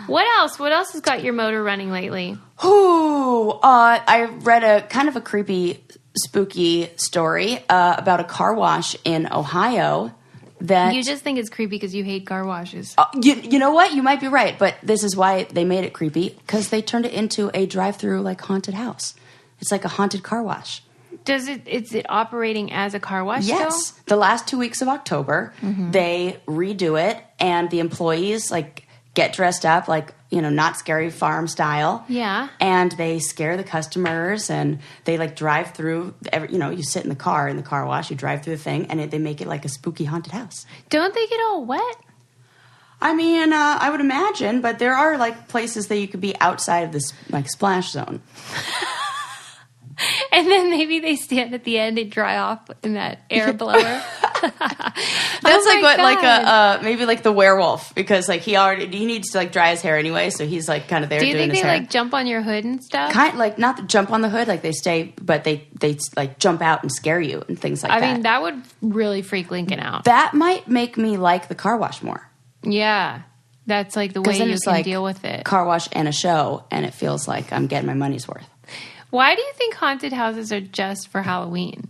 Speaker 1: What else? What else has got your motor running lately?
Speaker 2: Ooh, I read a kind of a creepy, spooky story about a car wash in Ohio. That
Speaker 1: You just think it's creepy because you hate car washes.
Speaker 2: you know what? You might be right, but this is why they made it creepy, because they turned it into a drive-through like haunted house. It's like a haunted car wash.
Speaker 1: Is it operating as a car wash
Speaker 2: Yes.
Speaker 1: still?
Speaker 2: The last 2 weeks of October, they redo it, and the employees like get dressed up like, not Scary Farm style.
Speaker 1: Yeah.
Speaker 2: And they scare the customers, and they like drive through you sit in the car wash, you drive through the thing, and they make it like a spooky haunted house.
Speaker 1: Don't they get all wet?
Speaker 2: I mean, I would imagine, but there are like places that you could be outside of this like splash zone.
Speaker 1: And then maybe they stand at the end and dry off in that air blower.
Speaker 2: That's
Speaker 1: Oh
Speaker 2: like
Speaker 1: my
Speaker 2: what, like
Speaker 1: God.
Speaker 2: maybe like the werewolf, because like he needs to like dry his hair anyway, so he's like kind of there
Speaker 1: Do you
Speaker 2: doing
Speaker 1: think
Speaker 2: his
Speaker 1: they
Speaker 2: hair.
Speaker 1: like jump on your hood and stuff?
Speaker 2: Kind like not to jump on the hood, like they stay, but they like jump out and scare you and things like that.
Speaker 1: I mean, that would really freak Lincoln out.
Speaker 2: That might make me like the car wash more.
Speaker 1: Yeah. That's like the way
Speaker 2: Then
Speaker 1: you
Speaker 2: it's
Speaker 1: can
Speaker 2: like
Speaker 1: deal with it.
Speaker 2: Car wash and a show, and it feels like I'm getting my money's worth.
Speaker 1: Why do you think haunted houses are just for Halloween?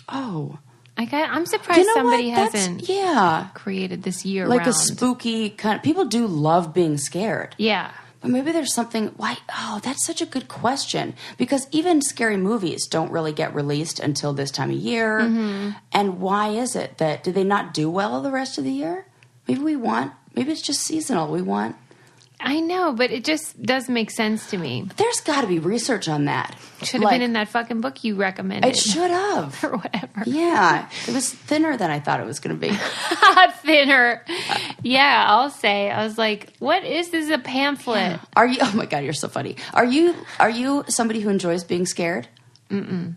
Speaker 2: Oh,
Speaker 1: I'm surprised somebody
Speaker 2: what?
Speaker 1: hasn't created this year
Speaker 2: like
Speaker 1: round.
Speaker 2: a spooky kind of. People do love being scared.
Speaker 1: Yeah.
Speaker 2: But maybe there's something. Why? Oh, that's such a good question. Because even scary movies don't really get released until this time of year. And why is it that do they not do well the rest of the year? Maybe it's just seasonal. We want.
Speaker 1: I know, but it just doesn't make sense to me.
Speaker 2: There's got to be research on that.
Speaker 1: Should have been in that fucking book you recommended.
Speaker 2: It should have.
Speaker 1: Or whatever.
Speaker 2: Yeah. It was thinner than I thought it was going to be.
Speaker 1: Thinner. Yeah, I'll say. I was like, what is this? A pamphlet?
Speaker 2: Are you? Oh my God, you're so funny. Are you somebody who enjoys being scared?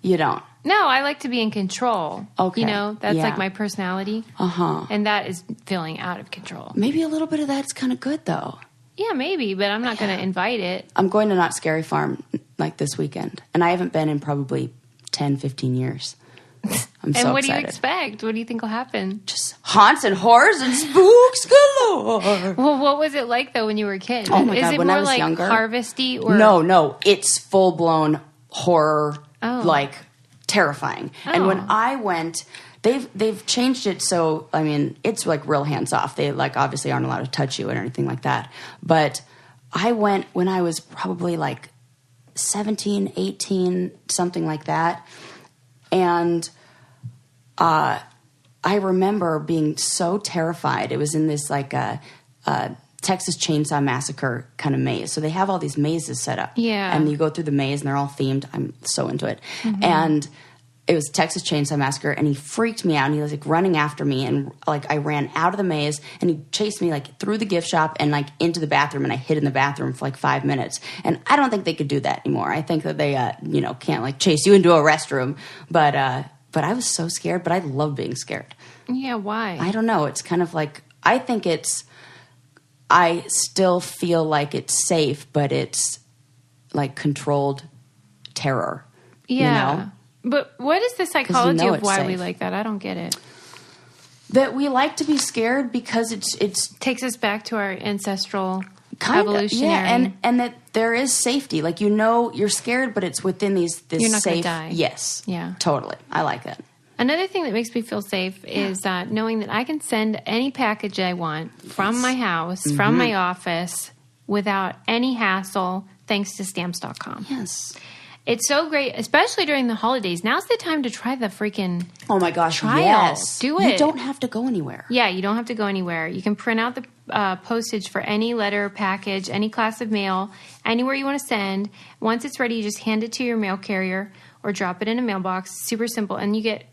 Speaker 2: You don't?
Speaker 1: No, I like to be in control.
Speaker 2: Okay.
Speaker 1: You know, that's like my personality.
Speaker 2: Uh-huh.
Speaker 1: And that is feeling out of control.
Speaker 2: Maybe a little bit of that's kind of good, though.
Speaker 1: Yeah, maybe, but I'm not going to invite it.
Speaker 2: I'm going to Not Scary Farm like this weekend, and I haven't been in probably 10, 15 years. I'm so
Speaker 1: And what
Speaker 2: excited.
Speaker 1: do you expect? What do you think will happen?
Speaker 2: Just haunts and horrors and spooks galore.
Speaker 1: Well, what was it like, though, when you were a kid?
Speaker 2: Oh, my
Speaker 1: Is
Speaker 2: God,
Speaker 1: it
Speaker 2: when
Speaker 1: more
Speaker 2: I was
Speaker 1: like
Speaker 2: younger?
Speaker 1: harvesty? Or
Speaker 2: No, it's full-blown horror, like terrifying. And when
Speaker 1: Oh.
Speaker 2: I went, they've changed it so, I mean, it's like real hands-off. They like obviously aren't allowed to touch you and anything like that. But I went when I was probably like 17, 18, something like that. And I remember being so terrified. It was in this like Texas Chainsaw Massacre kind of maze. So they have all these mazes set up.
Speaker 1: Yeah.
Speaker 2: And you go through the maze and they're all themed. I'm so into it. And it was Texas Chainsaw Massacre, and he freaked me out, and he was like running after me, and like I ran out of the maze, and he chased me like through the gift shop and like into the bathroom, and I hid in the bathroom for like 5 minutes. And I don't think they could do that anymore. I think that they can't like chase you into a restroom. But I was so scared, but I love being scared.
Speaker 1: Yeah, why?
Speaker 2: I don't know. It's kind of like, I still feel like it's safe, but it's like controlled terror.
Speaker 1: Yeah.
Speaker 2: You know?
Speaker 1: But what is the psychology of
Speaker 2: it's
Speaker 1: why we
Speaker 2: safe.
Speaker 1: like that? I don't get it.
Speaker 2: That we like to be scared because it's
Speaker 1: Takes us back to our ancestral
Speaker 2: kind
Speaker 1: evolutionary.
Speaker 2: of, and that there is safety. Like, you know, you're scared, but it's within this
Speaker 1: You're not gonna
Speaker 2: safe.
Speaker 1: die.
Speaker 2: Yes.
Speaker 1: Yeah.
Speaker 2: Totally. I like that.
Speaker 1: Another thing that makes me feel safe is knowing that I can send any package I want from my house, from my office, without any hassle, thanks to Stamps.com.
Speaker 2: Yes.
Speaker 1: It's so great, especially during the holidays. Now's the time to try the freaking
Speaker 2: Oh my gosh.
Speaker 1: trial.
Speaker 2: Yes.
Speaker 1: Do
Speaker 2: You
Speaker 1: it.
Speaker 2: don't have to go anywhere.
Speaker 1: Yeah, you don't have to go anywhere. You can print out the postage for any letter, package, any class of mail, anywhere you want to send. Once it's ready, you just hand it to your mail carrier or drop it in a mailbox. Super simple. And you get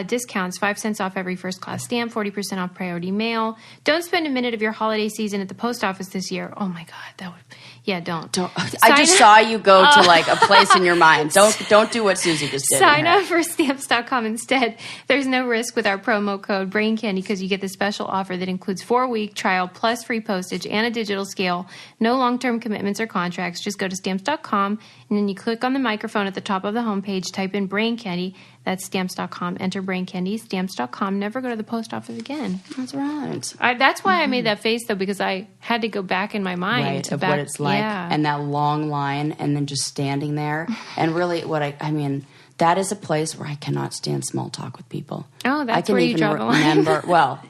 Speaker 1: discounts, 5 cents off every first class stamp, 40% off priority mail. Don't spend a minute of your holiday season at the post office this year. Oh my God, that would... Yeah, don't.
Speaker 2: I just saw you go to like a place in your mind. Don't do what Susie just did.
Speaker 1: Sign up for Stamps.com instead. There's no risk with our promo code BRAINCANDY because you get the special offer that includes 4-week trial plus free postage and a digital scale. No long-term commitments or contracts. Just go to Stamps.com and then you click on the microphone at the top of the homepage. Type in Brain Candy. That's Stamps.com. Enter Brain Candy. Stamps.com. Never go to the post office again.
Speaker 2: That's right.
Speaker 1: That's why I made that face, though, because I had to go back in my mind.
Speaker 2: Right, of what it's like.
Speaker 1: Yeah.
Speaker 2: And that long line and then just standing there. And really I mean, that is a place where I cannot stand small talk with people.
Speaker 1: Oh, that's
Speaker 2: I can
Speaker 1: where you
Speaker 2: even
Speaker 1: draw the line.
Speaker 2: remember, well,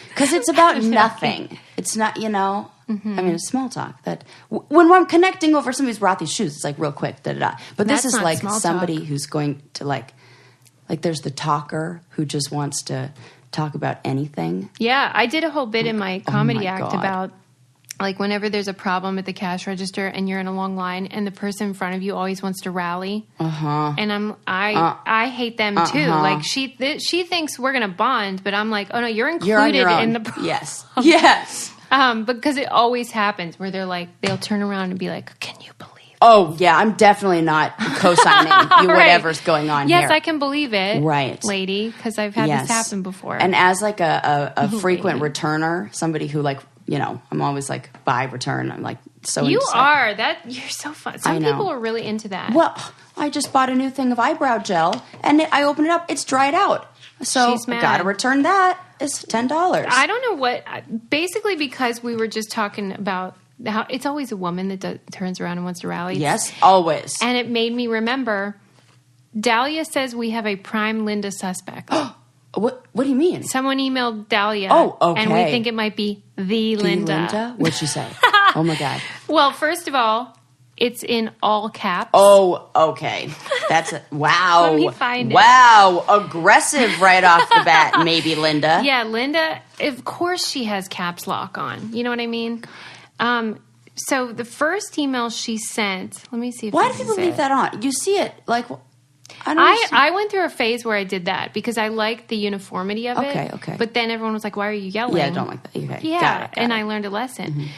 Speaker 2: because it's about nothing. It's not, you know, I mean, it's small talk. That when I'm connecting over somebody's brought these shoes, it's like real quick, da-da-da. But this
Speaker 1: That's
Speaker 2: is
Speaker 1: not
Speaker 2: like
Speaker 1: small
Speaker 2: somebody
Speaker 1: talk.
Speaker 2: who's going to like there's the talker who just wants to talk about anything.
Speaker 1: Yeah, I did a whole bit in my comedy
Speaker 2: my
Speaker 1: act
Speaker 2: God.
Speaker 1: about like whenever there's a problem at the cash register and you're in a long line and the person in front of you always wants to rally. And I hate them too. Like she thinks we're gonna bond, but I'm like, oh no, you're included in the
Speaker 2: Yes. Yes.
Speaker 1: because it always happens where they'll turn around and be like, can you believe?
Speaker 2: Oh, yeah, I'm definitely not co-signing you
Speaker 1: Right.
Speaker 2: whatever's going on here.
Speaker 1: Yes, I can believe it,
Speaker 2: Right.
Speaker 1: lady, because I've had
Speaker 2: Yes.
Speaker 1: this happen before.
Speaker 2: And as like a frequent returner, somebody who like, you know, I'm always like, buy, return. I'm like so
Speaker 1: you
Speaker 2: into stuff.
Speaker 1: are that you're so fun. Some
Speaker 2: I know.
Speaker 1: people are really into that.
Speaker 2: Well, I just bought a new thing of eyebrow gel, and I opened it up. It's dried out. So
Speaker 1: She's
Speaker 2: I
Speaker 1: mad.
Speaker 2: got to return that. It's $10.
Speaker 1: I don't know what. Basically, because we were just talking about how it's always a woman that turns around and wants to rally.
Speaker 2: Yes, always.
Speaker 1: And it made me remember. Dahlia says we have a prime Linda suspect.
Speaker 2: What do you mean?
Speaker 1: Someone emailed Dahlia.
Speaker 2: Oh, okay.
Speaker 1: And we think it might be the Linda.
Speaker 2: What'd she say? Oh my God.
Speaker 1: Well, first of all, it's in all caps.
Speaker 2: Oh, okay. That's wow.
Speaker 1: Let me find it.
Speaker 2: Wow, aggressive right off the bat. Maybe Linda.
Speaker 1: Yeah, Linda. Of course, she has caps lock on. You know what I mean? So the first email she sent. Let me see. If
Speaker 2: Why
Speaker 1: this
Speaker 2: do people
Speaker 1: is
Speaker 2: leave
Speaker 1: it.
Speaker 2: that on? You see it like I don't. understand.
Speaker 1: I went through a phase where I did that because I liked the uniformity of it.
Speaker 2: Okay.
Speaker 1: But then everyone was like, "Why are you yelling?"
Speaker 2: Yeah, I don't like that. Okay,
Speaker 1: Yeah,
Speaker 2: got it.
Speaker 1: and I learned a lesson.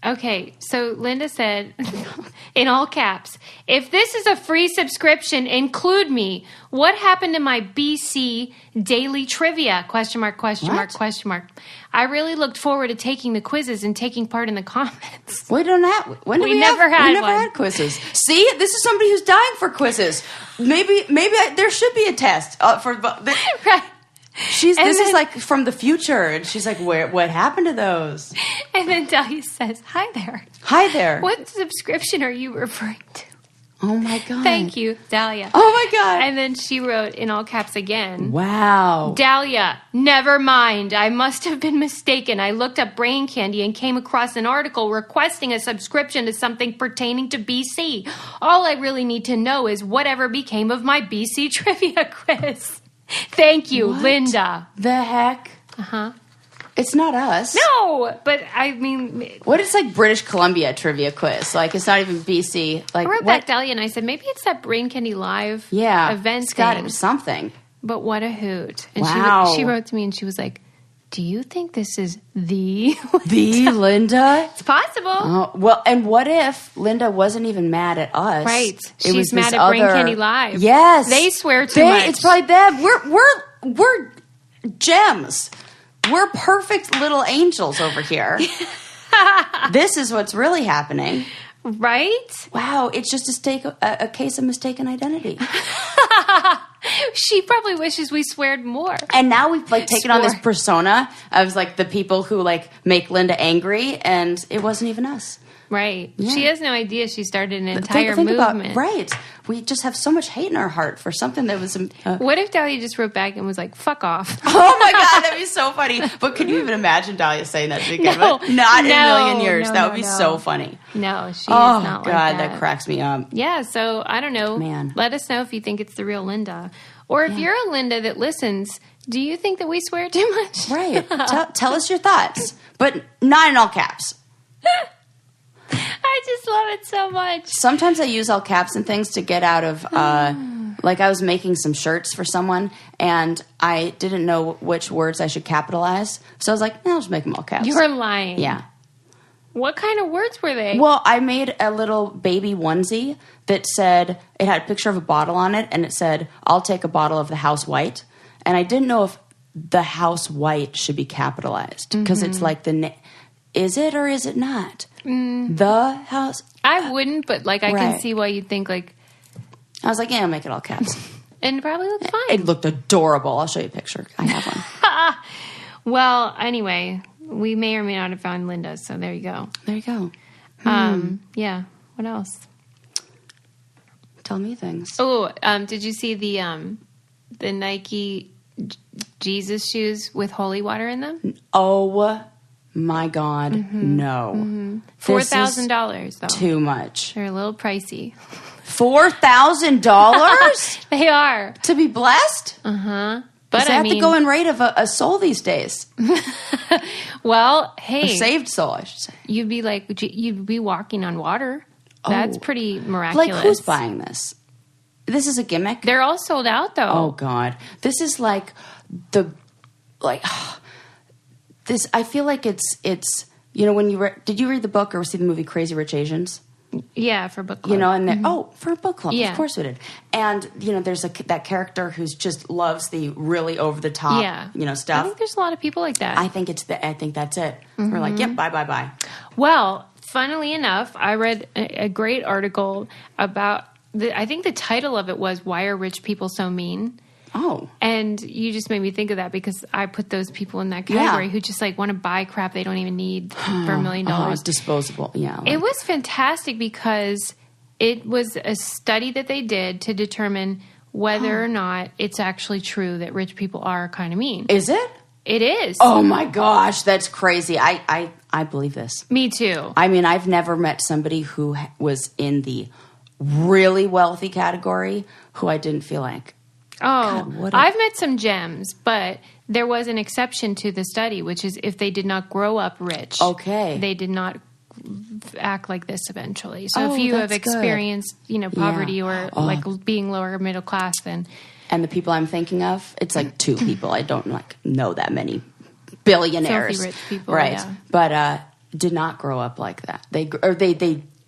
Speaker 1: Okay, so Linda said, in all caps, if this is a free subscription, include me. What happened to my BC daily trivia? Question mark, question mark, question mark. I really looked forward to taking the quizzes and taking part in the comments.
Speaker 2: We don't have. When we never had quizzes. See, this is somebody who's dying for quizzes. Maybe there should be a test for.
Speaker 1: Right.
Speaker 2: This is like from the future, and she's like, what happened to those?
Speaker 1: And then Dahlia says, hi there.
Speaker 2: Hi there.
Speaker 1: What subscription are you referring to?
Speaker 2: Oh my God.
Speaker 1: Thank you, Dahlia.
Speaker 2: Oh my God.
Speaker 1: And then she wrote in all caps again.
Speaker 2: Wow.
Speaker 1: Dahlia, never mind. I must have been mistaken. I looked up brain candy and came across an article requesting a subscription to something pertaining to BC. All I really need to know is whatever became of my BC trivia quiz. Thank you,
Speaker 2: what
Speaker 1: Linda.
Speaker 2: The heck?
Speaker 1: Uh-huh.
Speaker 2: It's not us.
Speaker 1: No, but I mean...
Speaker 2: What is like British Columbia trivia quiz? Like, it's not even BC. Like,
Speaker 1: I wrote back Dahlia and I said, maybe it's that Brain Candy Live event
Speaker 2: it's got
Speaker 1: thing.
Speaker 2: Something.
Speaker 1: But what a hoot. And
Speaker 2: wow.
Speaker 1: she wrote to me and she was like, do you think this is the Linda?
Speaker 2: The Linda?
Speaker 1: It's possible.
Speaker 2: Oh, well, and what if Linda wasn't even mad at us?
Speaker 1: Right. She's mad at Brain Candy Live.
Speaker 2: Yes.
Speaker 1: They swear too much.
Speaker 2: It's probably them. We're gems. We're perfect little angels over here. This is what's really happening.
Speaker 1: Right?
Speaker 2: Wow. It's just a case of mistaken identity.
Speaker 1: She probably wishes we sweared more.
Speaker 2: And now we've like taken on this persona of like the people who like make Linda angry, and it wasn't even us.
Speaker 1: Right. Yeah. She has no idea she started an entire
Speaker 2: think
Speaker 1: movement.
Speaker 2: Right. We just have so much hate in our heart for something that was...
Speaker 1: what if Dahlia just wrote back and was like, fuck off?
Speaker 2: Oh my God, that'd be so funny. But could you even imagine Dahlia saying that to begin with? Not in a million years. That would be so funny.
Speaker 1: No, she is not like that.
Speaker 2: Oh God, that cracks me up.
Speaker 1: Yeah, so I don't know.
Speaker 2: Man.
Speaker 1: Let us know if you think it's the real Linda. Or if you're a Linda that listens, do you think that we swear too much?
Speaker 2: Right. Tell us your thoughts. But not in all caps.
Speaker 1: I just love it so much.
Speaker 2: Sometimes I use all caps and things to get out of, like I was making some shirts for someone and I didn't know which words I should capitalize. So I was like, I'll just make them all caps.
Speaker 1: You're lying.
Speaker 2: Yeah.
Speaker 1: What kind of words were they?
Speaker 2: Well, I made a little baby onesie that said, it had a picture of a bottle on it and it said, I'll take a bottle of the House White. And I didn't know if the House White should be capitalized because it's like is it or is it not? The house.
Speaker 1: I wouldn't, but like I can see why you'd think like.
Speaker 2: I was like, yeah, I'll make it all caps.
Speaker 1: And it probably looked fine.
Speaker 2: It looked adorable. I'll show you a picture. I have one.
Speaker 1: Well, anyway, we may or may not have found Linda, so there you go.
Speaker 2: There you go.
Speaker 1: Yeah. What else?
Speaker 2: Tell me things.
Speaker 1: Oh, did you see the Nike Jesus shoes with holy water in them?
Speaker 2: Oh. My God, no.
Speaker 1: $4,000 though.
Speaker 2: Too much.
Speaker 1: They're a little pricey.
Speaker 2: $4,000?
Speaker 1: They are.
Speaker 2: To be blessed?
Speaker 1: Uh-huh. But
Speaker 2: is that the going rate of a soul these days?
Speaker 1: Well, hey.
Speaker 2: A saved soul, I should say.
Speaker 1: You'd be walking on water. That's pretty miraculous.
Speaker 2: Like, who's buying this? This is a gimmick?
Speaker 1: They're all sold out, though.
Speaker 2: Oh, God. This is like this, I feel like it's you know, when did you read the book or see the movie Crazy Rich Asians?
Speaker 1: Yeah, for book club.
Speaker 2: You know, and for a book club, of course we did. And you know, there's that character who's just loves the really over the top, stuff.
Speaker 1: I think there's a lot of people like that.
Speaker 2: I think that's it. We're like, yep, bye.
Speaker 1: Well, funnily enough, I read a great article about I think the title of it was "Why Are Rich People So Mean?"
Speaker 2: Oh.
Speaker 1: And you just made me think of that because I put those people in that category who just like want to buy crap they don't even need for $1 million.
Speaker 2: It's disposable. Yeah.
Speaker 1: It was fantastic because it was a study that they did to determine whether or not it's actually true that rich people are kind of mean.
Speaker 2: Is it?
Speaker 1: It is.
Speaker 2: Oh my gosh, that's crazy. I believe this.
Speaker 1: Me too.
Speaker 2: I mean, I've never met somebody who was in the really wealthy category who I didn't feel like.
Speaker 1: Oh, God, I've met some gems, but there was an exception to the study, which is if they did not grow up rich.
Speaker 2: Okay.
Speaker 1: They did not act like this eventually. So if you have experienced, poverty or like being lower middle class, then.
Speaker 2: And the people I'm thinking of, it's like two people. I don't know that many billionaires.
Speaker 1: Filthy rich people,
Speaker 2: right?
Speaker 1: Yeah.
Speaker 2: But did not grow up like that. They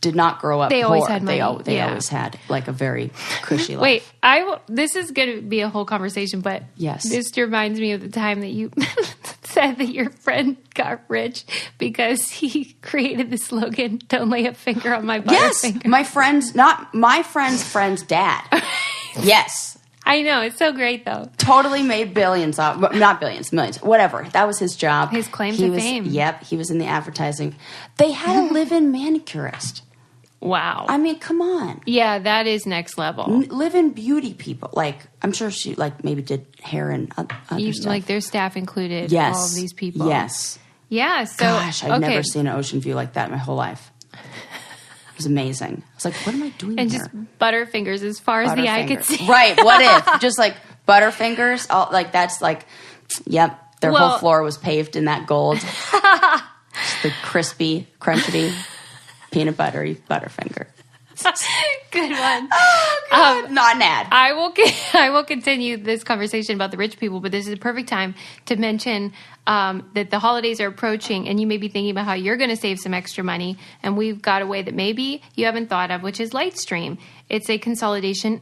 Speaker 2: did not grow up
Speaker 1: They
Speaker 2: poor.
Speaker 1: always had money.
Speaker 2: They always had like a very cushy life.
Speaker 1: Wait, this is going to be a whole conversation, but
Speaker 2: yes,
Speaker 1: this reminds me of the time that you said that your friend got rich because he created the slogan, "Don't lay a finger on my butterfinger."
Speaker 2: Yes, my friend's friend's dad. Yes.
Speaker 1: I know. It's so great, though.
Speaker 2: Totally made billions off, not billions, millions, whatever. That was his job.
Speaker 1: His claim to fame.
Speaker 2: Yep, he was in the advertising. They had a live-in manicurist.
Speaker 1: Wow.
Speaker 2: I mean, come on.
Speaker 1: Yeah, that is next level.
Speaker 2: Live-in beauty people. Like, I'm sure she, like, maybe did hair and other stuff.
Speaker 1: Like, their staff included all of these people.
Speaker 2: Yes.
Speaker 1: Yeah, so...
Speaker 2: Gosh, I've never seen an ocean view like that in my whole life. It was amazing. I was like, what am I doing
Speaker 1: and
Speaker 2: here?
Speaker 1: And just Butterfingers as far as the eye could see.
Speaker 2: Right, what if? Just, like, Butterfingers, like, that's, like, yep, their whole floor was paved in that gold. Just the crispy, crunchy, peanut buttery Butterfinger.
Speaker 1: Good one.
Speaker 2: Oh, God. Not an ad.
Speaker 1: I will continue this conversation about the rich people, but this is a perfect time to mention that the holidays are approaching, and you may be thinking about how you're going to save some extra money. And we've got a way that maybe you haven't thought of, which is Lightstream. It's a consolidation,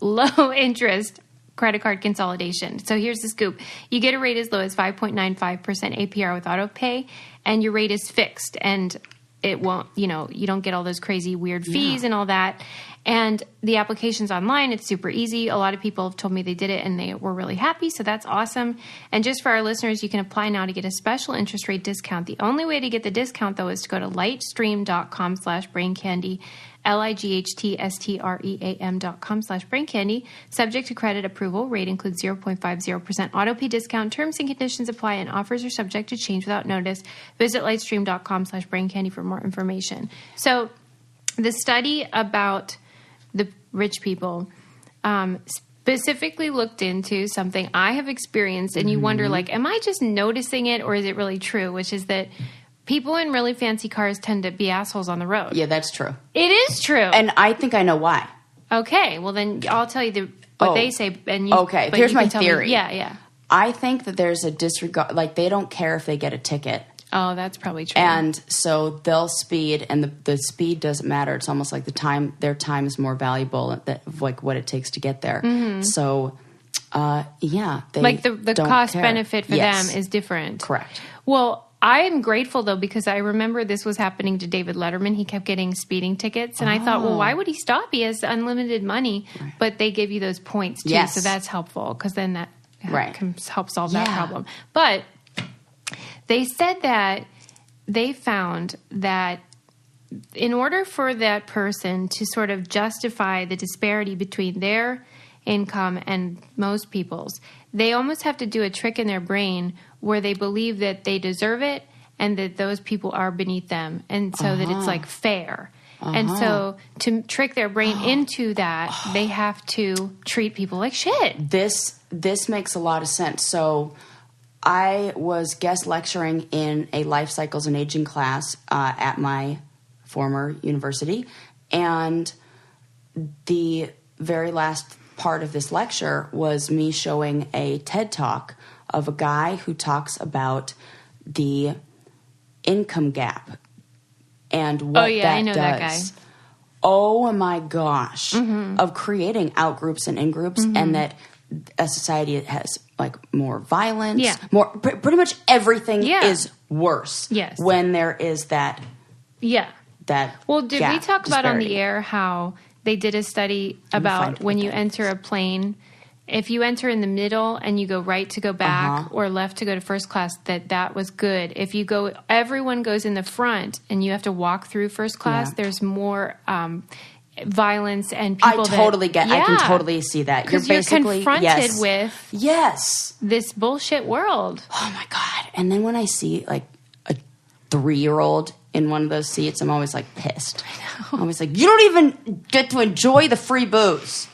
Speaker 1: low interest credit card consolidation. So here's the scoop. You get a rate as low as 5.95% APR with auto pay, and your rate is fixed. And it won't, you don't get all those crazy weird fees and all that. And the application's online. It's super easy. A lot of people have told me they did it and they were really happy. So that's awesome. And just for our listeners, you can apply now to get a special interest rate discount. The only way to get the discount, though, is to go to lightstream.com/braincandy, lightstream.com/braincandy. Subject to credit approval. Rate includes 0.50% auto pay discount. Terms and conditions apply, and offers are subject to change without notice. Visit lightstream.com/braincandy for more information. So the study about the rich people specifically looked into something I have experienced, and you wonder, like, am I just noticing it, or is it really true? Which is that people in really fancy cars tend to be assholes on the road.
Speaker 2: Yeah, that's true.
Speaker 1: It is true.
Speaker 2: And I think I know why.
Speaker 1: Okay, well then I'll tell you what they say. And you,
Speaker 2: okay, here's my theory.
Speaker 1: Yeah.
Speaker 2: I think that there's a disregard, like they don't care if they get a ticket.
Speaker 1: Oh, that's probably true.
Speaker 2: And so they'll speed, and the speed doesn't matter. It's almost like their time is more valuable than like what it takes to get there. Mm-hmm. So, they
Speaker 1: like the cost
Speaker 2: care.
Speaker 1: benefit for them is different.
Speaker 2: Correct.
Speaker 1: Well, I am grateful though, because I remember this was happening to David Letterman. He kept getting speeding tickets, and I thought, well, why would he stop? He has unlimited money, but they give you those points too, so that's helpful because then that can help solve that problem. But they said that they found that in order for that person to sort of justify the disparity between their income and most people's, they almost have to do a trick in their brain where they believe that they deserve it and that those people are beneath them, and so that it's like fair. And so to trick their brain into that, they have to treat people like shit.
Speaker 2: This makes a lot of sense. So I was guest lecturing in a life cycles and aging class at my former university, and the very last part of this lecture was me showing a TED Talk of a guy who talks about the income gap and what
Speaker 1: I know
Speaker 2: does.
Speaker 1: that guy.
Speaker 2: Oh my gosh, of creating out groups and in groups, and that a society has like more violence, more pretty much everything is worse.
Speaker 1: Yes.
Speaker 2: When there is that.
Speaker 1: Yeah.
Speaker 2: That.
Speaker 1: Well, did we talk about on
Speaker 2: disparity.
Speaker 1: the air how they did a study about when you enter a plane, if you enter in the middle and you go right to go back or left to go to first class, that was good. If you go, everyone goes in the front and you have to walk through first class, there's more violence and people
Speaker 2: I can totally see that.
Speaker 1: Because you're confronted with this bullshit world.
Speaker 2: Oh my God. And then when I see like a 3-year-old in one of those seats, I'm always like pissed. I'm always like, you don't even get to enjoy the free booze.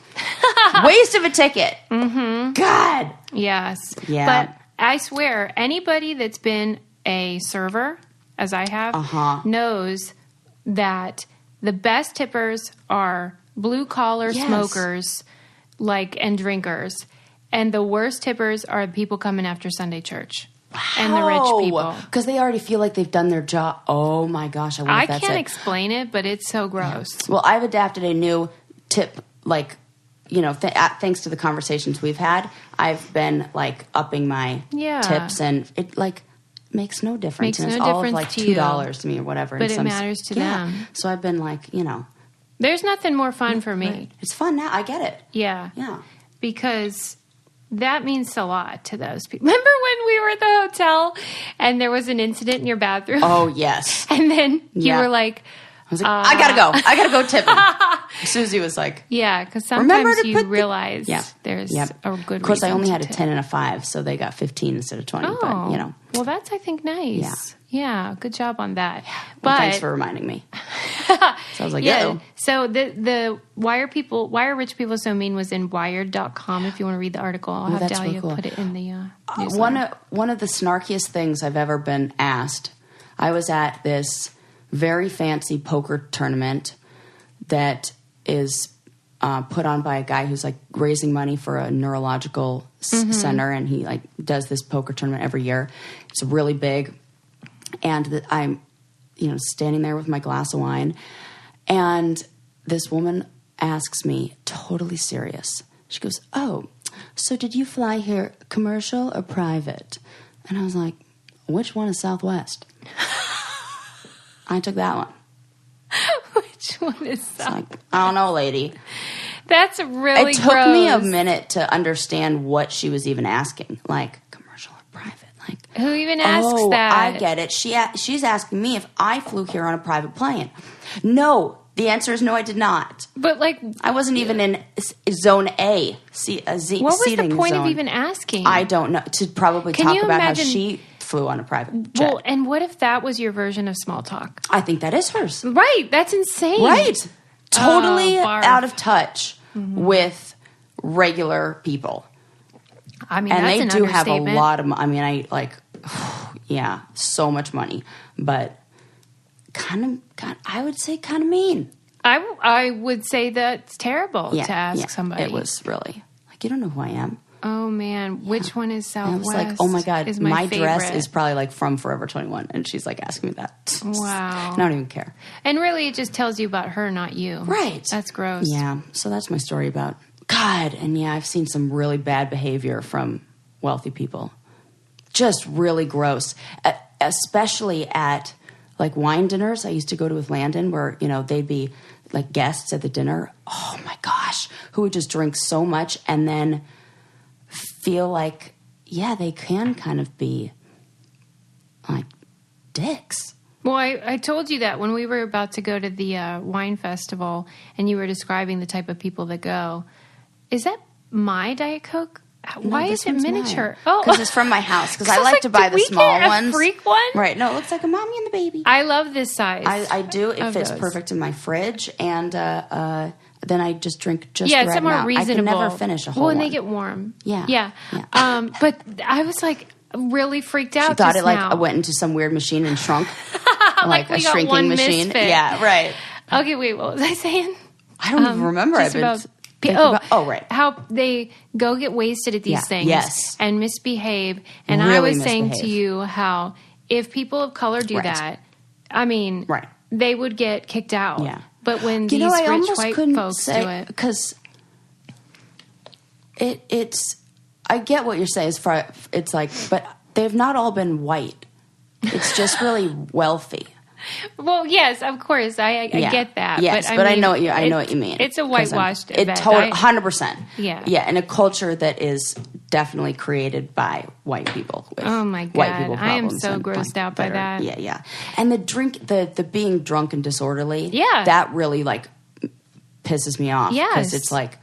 Speaker 2: Waste of a ticket. Mm-hmm. God.
Speaker 1: Yes.
Speaker 2: Yeah.
Speaker 1: But I swear, anybody that's been a server, as I have, knows that the best tippers are blue-collar smokers and drinkers. And the worst tippers are people coming after Sunday church. and the rich people.
Speaker 2: Because they already feel like they've done their job. Oh my gosh, I
Speaker 1: can't explain it, but it's so gross.
Speaker 2: Yeah. Well, I've adapted a new tip, like, you know, thanks to the conversations we've had, I've been like upping my tips, and it like makes no difference. And it's all of like $2 to me or whatever.
Speaker 1: But it matters to them.
Speaker 2: So I've been like, you know.
Speaker 1: There's nothing more fun for me.
Speaker 2: Right. It's fun now. I get it.
Speaker 1: Yeah.
Speaker 2: Yeah.
Speaker 1: Because that means a lot to those people. Remember when we were at the hotel and there was an incident in your bathroom?
Speaker 2: Oh, yes.
Speaker 1: And then you were like...
Speaker 2: I was like, I gotta go tipping. Susie was like...
Speaker 1: Yeah, because sometimes you realize there's a good reason.
Speaker 2: Of course, I only had a 10 and a 5, so they got 15 instead of 20. But, you know.
Speaker 1: Well, that's, I think, nice. Yeah, good job on that.
Speaker 2: Yeah. Well, thanks for reminding me. So I was like,
Speaker 1: So the Why Are Rich People So Mean was in Wired.com. If you want to read the article, I'll have Dahlia put it in the newsletter.
Speaker 2: One of the snarkiest things I've ever been asked, I was at this very fancy poker tournament that is put on by a guy who's like raising money for a neurological center, and he like does this poker tournament every year. It's really big, and I'm, you know, standing there with my glass of wine, and this woman asks me, totally serious. She goes, "Oh, so did you fly here commercial or private?" And I was like, "Which one is Southwest?" I took that one.
Speaker 1: Which one is that?
Speaker 2: Like, I don't know, lady.
Speaker 1: That's really gross.
Speaker 2: It took me a minute to understand what she was even asking. Like, commercial or private? Like,
Speaker 1: who even asks that?
Speaker 2: I get it. She's asking me if I flew here on a private plane. No. The answer is no, I did not.
Speaker 1: But like,
Speaker 2: I wasn't even in Zone A. What was
Speaker 1: the point of even asking?
Speaker 2: I don't know. To probably talk about how she flew on a private jet.
Speaker 1: Well, and what if that was your version of small talk?
Speaker 2: I think that is hers.
Speaker 1: Right. That's insane.
Speaker 2: Right. Totally out of touch with regular people.
Speaker 1: I mean,
Speaker 2: and
Speaker 1: that's
Speaker 2: they
Speaker 1: an
Speaker 2: do have a
Speaker 1: understatement.
Speaker 2: lot of. I mean, I like, yeah, so much money, but I would say kind of mean.
Speaker 1: I would say that's terrible to ask somebody.
Speaker 2: It was really like, you don't know who I am.
Speaker 1: Oh man, which one is Southwest?
Speaker 2: And I was like, oh my God, my
Speaker 1: favorite
Speaker 2: dress is probably like from Forever 21, and she's like asking me that.
Speaker 1: Wow.
Speaker 2: I don't even care.
Speaker 1: And really, it just tells you about her, not you.
Speaker 2: Right.
Speaker 1: That's gross.
Speaker 2: Yeah. So that's my story about God. And yeah, I've seen some really bad behavior from wealthy people. Just really gross, especially at like wine dinners I used to go to with Landon, where, you know, they'd be like guests at the dinner. Oh my gosh, who would just drink so much and then feel like, yeah, they can kind of be like dicks.
Speaker 1: Well, I told you that when we were about to go to the wine festival and you were describing the type of people that go. Is that my Diet Coke? Why is it miniature?
Speaker 2: Mine. Oh, because it's from my house. Because I like to buy the small ones.
Speaker 1: A freak one,
Speaker 2: right? No, it looks like a mommy and the baby.
Speaker 1: I love this size.
Speaker 2: I do. It fits perfect in my fridge, and then I just drink just the right
Speaker 1: it's more
Speaker 2: amount.
Speaker 1: reasonable.
Speaker 2: I can never finish a whole
Speaker 1: one.
Speaker 2: one.
Speaker 1: They get warm.
Speaker 2: Yeah.
Speaker 1: But I was like really freaked out.
Speaker 2: She thought it like
Speaker 1: now.
Speaker 2: went into some weird machine and shrunk,
Speaker 1: like
Speaker 2: a shrinking machine.
Speaker 1: Misfit.
Speaker 2: Yeah, right.
Speaker 1: Okay, wait. What was I saying?
Speaker 2: I don't even remember. Right.
Speaker 1: How they go get wasted at these things and misbehave. And
Speaker 2: really
Speaker 1: I was saying to you how if people of color do that, I mean, they would get kicked out.
Speaker 2: Yeah.
Speaker 1: But when these rich white folks do it.
Speaker 2: Because it's, I get what you're saying. It's like, but they've not all been white. It's just really wealthy.
Speaker 1: Well, yes, of course, I get that.
Speaker 2: Yes, but I know what you mean.
Speaker 1: It's a whitewashed event.
Speaker 2: 100%.
Speaker 1: Yeah,
Speaker 2: and a culture that is definitely created by white people. With
Speaker 1: oh my God,
Speaker 2: white people
Speaker 1: I am so grossed out by that.
Speaker 2: Yeah, and the being drunk and disorderly.
Speaker 1: Yeah,
Speaker 2: that really like pisses me off.
Speaker 1: Yes,
Speaker 2: because it's like.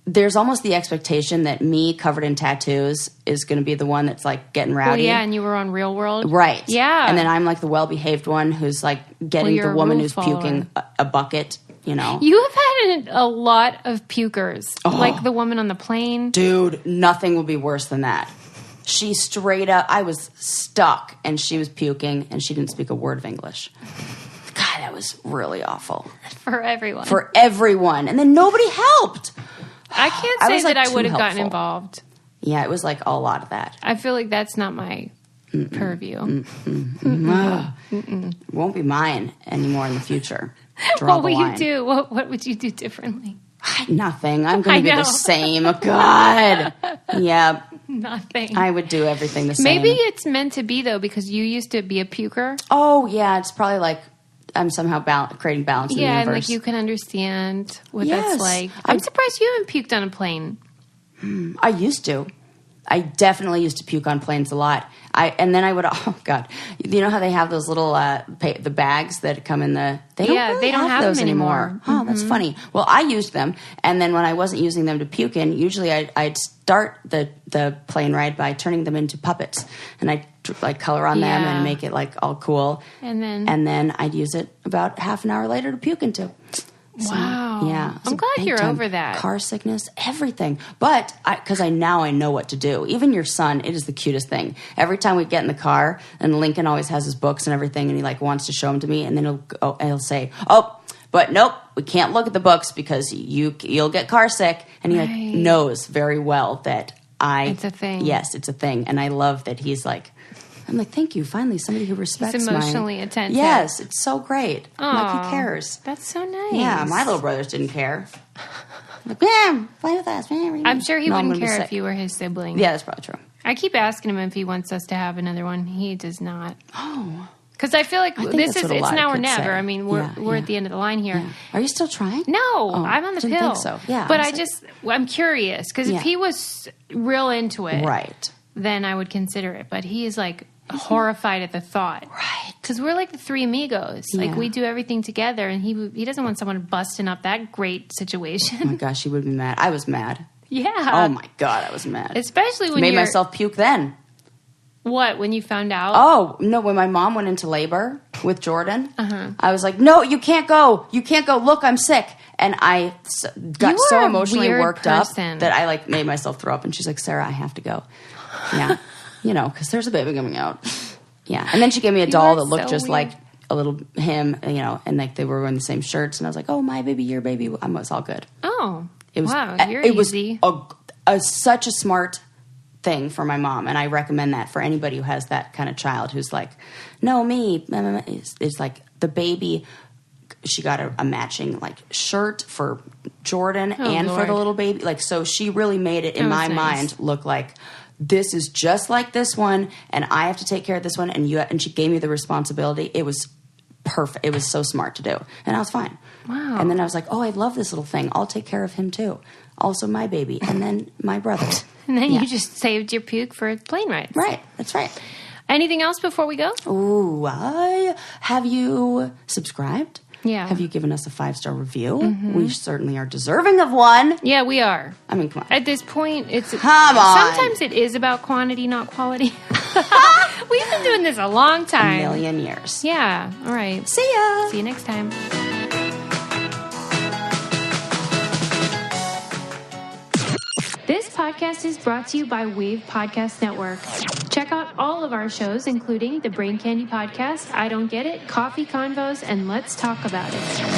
Speaker 2: There's almost the expectation that me covered in tattoos is going to be the one that's like getting rowdy.
Speaker 1: Well, yeah, and you were on Real World.
Speaker 2: Right.
Speaker 1: Yeah.
Speaker 2: And then I'm like the well-behaved one who's like getting the woman who's puking a bucket, you know.
Speaker 1: You have had a lot of pukers. Like the woman on the plane.
Speaker 2: Dude, nothing would be worse than that. She straight up, I was stuck and she was puking and she didn't speak a word of English. God, that was really awful.
Speaker 1: For everyone.
Speaker 2: For everyone. And then nobody helped.
Speaker 1: I can't say that I would have gotten involved.
Speaker 2: Yeah, it was like a lot of that.
Speaker 1: I feel like that's not my purview.
Speaker 2: Won't be mine anymore in the future.
Speaker 1: What will you do? What would you do differently?
Speaker 2: Nothing. I'm going to be the same. God. Yeah.
Speaker 1: Nothing.
Speaker 2: I would do everything the same.
Speaker 1: Maybe it's meant to be, though, because you used to be a puker.
Speaker 2: Oh, yeah. It's probably like I'm somehow creating balance in the universe.
Speaker 1: Yeah, and like you can understand what that's like. I'm surprised you haven't puked on a plane.
Speaker 2: I used to. I definitely used to puke on planes a lot. And then I would, oh God, you know how they have those little, the bags that come in the, they don't have those anymore. Oh, that's funny. Well, I used them. And then when I wasn't using them to puke in, usually I'd start the plane ride by turning them into puppets. And I'd like color on them and make it like all cool. And then I'd use it about half an hour later to puke into. So,
Speaker 1: wow.
Speaker 2: Yeah.
Speaker 1: I'm glad you're over that.
Speaker 2: Car sickness, everything. But because I know what to do. Even your son, it is the cutest thing. Every time we get in the car, and Lincoln always has his books and everything, and he like wants to show them to me, and then he'll say, "Oh, but nope, we can't look at the books because you'll get car sick." And he like knows very well that it's
Speaker 1: a thing.
Speaker 2: Yes, it's a thing, and I love that he's like. I'm like, thank you. Finally, somebody who respects
Speaker 1: He's emotionally attentive.
Speaker 2: Yes, it's so great. I'm like, he cares.
Speaker 1: That's so nice.
Speaker 2: Yeah, my little brothers didn't care. Like, yeah, play with us.
Speaker 1: I'm sure he wouldn't care if you were his sibling.
Speaker 2: Yeah, that's probably true.
Speaker 1: I keep asking him if he wants us to have another one. He does not.
Speaker 2: Oh.
Speaker 1: Because I feel like it's now or never. I mean, we're at the end of the line here.
Speaker 2: Yeah. Are you still trying?
Speaker 1: No, I'm on the pill.
Speaker 2: Think so. Yeah,
Speaker 1: but I'm curious because if he was real into it,
Speaker 2: right,
Speaker 1: then I would consider it. But he is like horrified at the thought,
Speaker 2: right?
Speaker 1: Because we're like the three amigos. Like we do everything together, and he doesn't want someone busting up that great situation.
Speaker 2: Oh my gosh, he would be mad. I was mad.
Speaker 1: Yeah.
Speaker 2: Oh my God, I was mad.
Speaker 1: Especially when
Speaker 2: made myself puke then.
Speaker 1: What, when you found out?
Speaker 2: Oh, no, when my mom went into labor with Jordan, I was like, no, you can't go. You can't go. Look, I'm sick. And I got so emotionally worked up that I like made myself throw up. And she's like, Sarah, I have to go. Yeah. Because there's a baby coming out. Yeah. And then she gave me a doll that looked just like a little him, and like they were wearing the same shirts. And I was like, oh, my baby, your baby. It's all good.
Speaker 1: Oh,
Speaker 2: it was,
Speaker 1: wow. You're
Speaker 2: easy. Was such a smart thing for my mom, and I recommend that for anybody who has that kind of child who's like, no, me. It's like the baby. She got a matching like shirt for Jordan and for the little baby. Like, so she really made it in my mind look like this is just like this one, and I have to take care of this one. And she gave me the responsibility. It was perfect. It was so smart to do, and I was fine.
Speaker 1: Wow.
Speaker 2: And then I was like, oh, I love this little thing. I'll take care of him too. Also my baby, and then my brother.
Speaker 1: And then you just saved your puke for plane rides.
Speaker 2: Right. That's right.
Speaker 1: Anything else before we go?
Speaker 2: Ooh, have you subscribed?
Speaker 1: Yeah.
Speaker 2: Have you given us a 5-star review? Mm-hmm. We certainly are deserving of one.
Speaker 1: Yeah, we are.
Speaker 2: I mean, come on.
Speaker 1: At this point,
Speaker 2: come on.
Speaker 1: Sometimes it is about quantity, not quality. We've been doing this a long time.
Speaker 2: A million years.
Speaker 1: Yeah. All right.
Speaker 2: See ya.
Speaker 1: See you next time. This podcast is brought to you by Wave Podcast Network. Check out all of our shows, including the Brain Candy Podcast, I Don't Get It, Coffee Convos, and Let's Talk About It.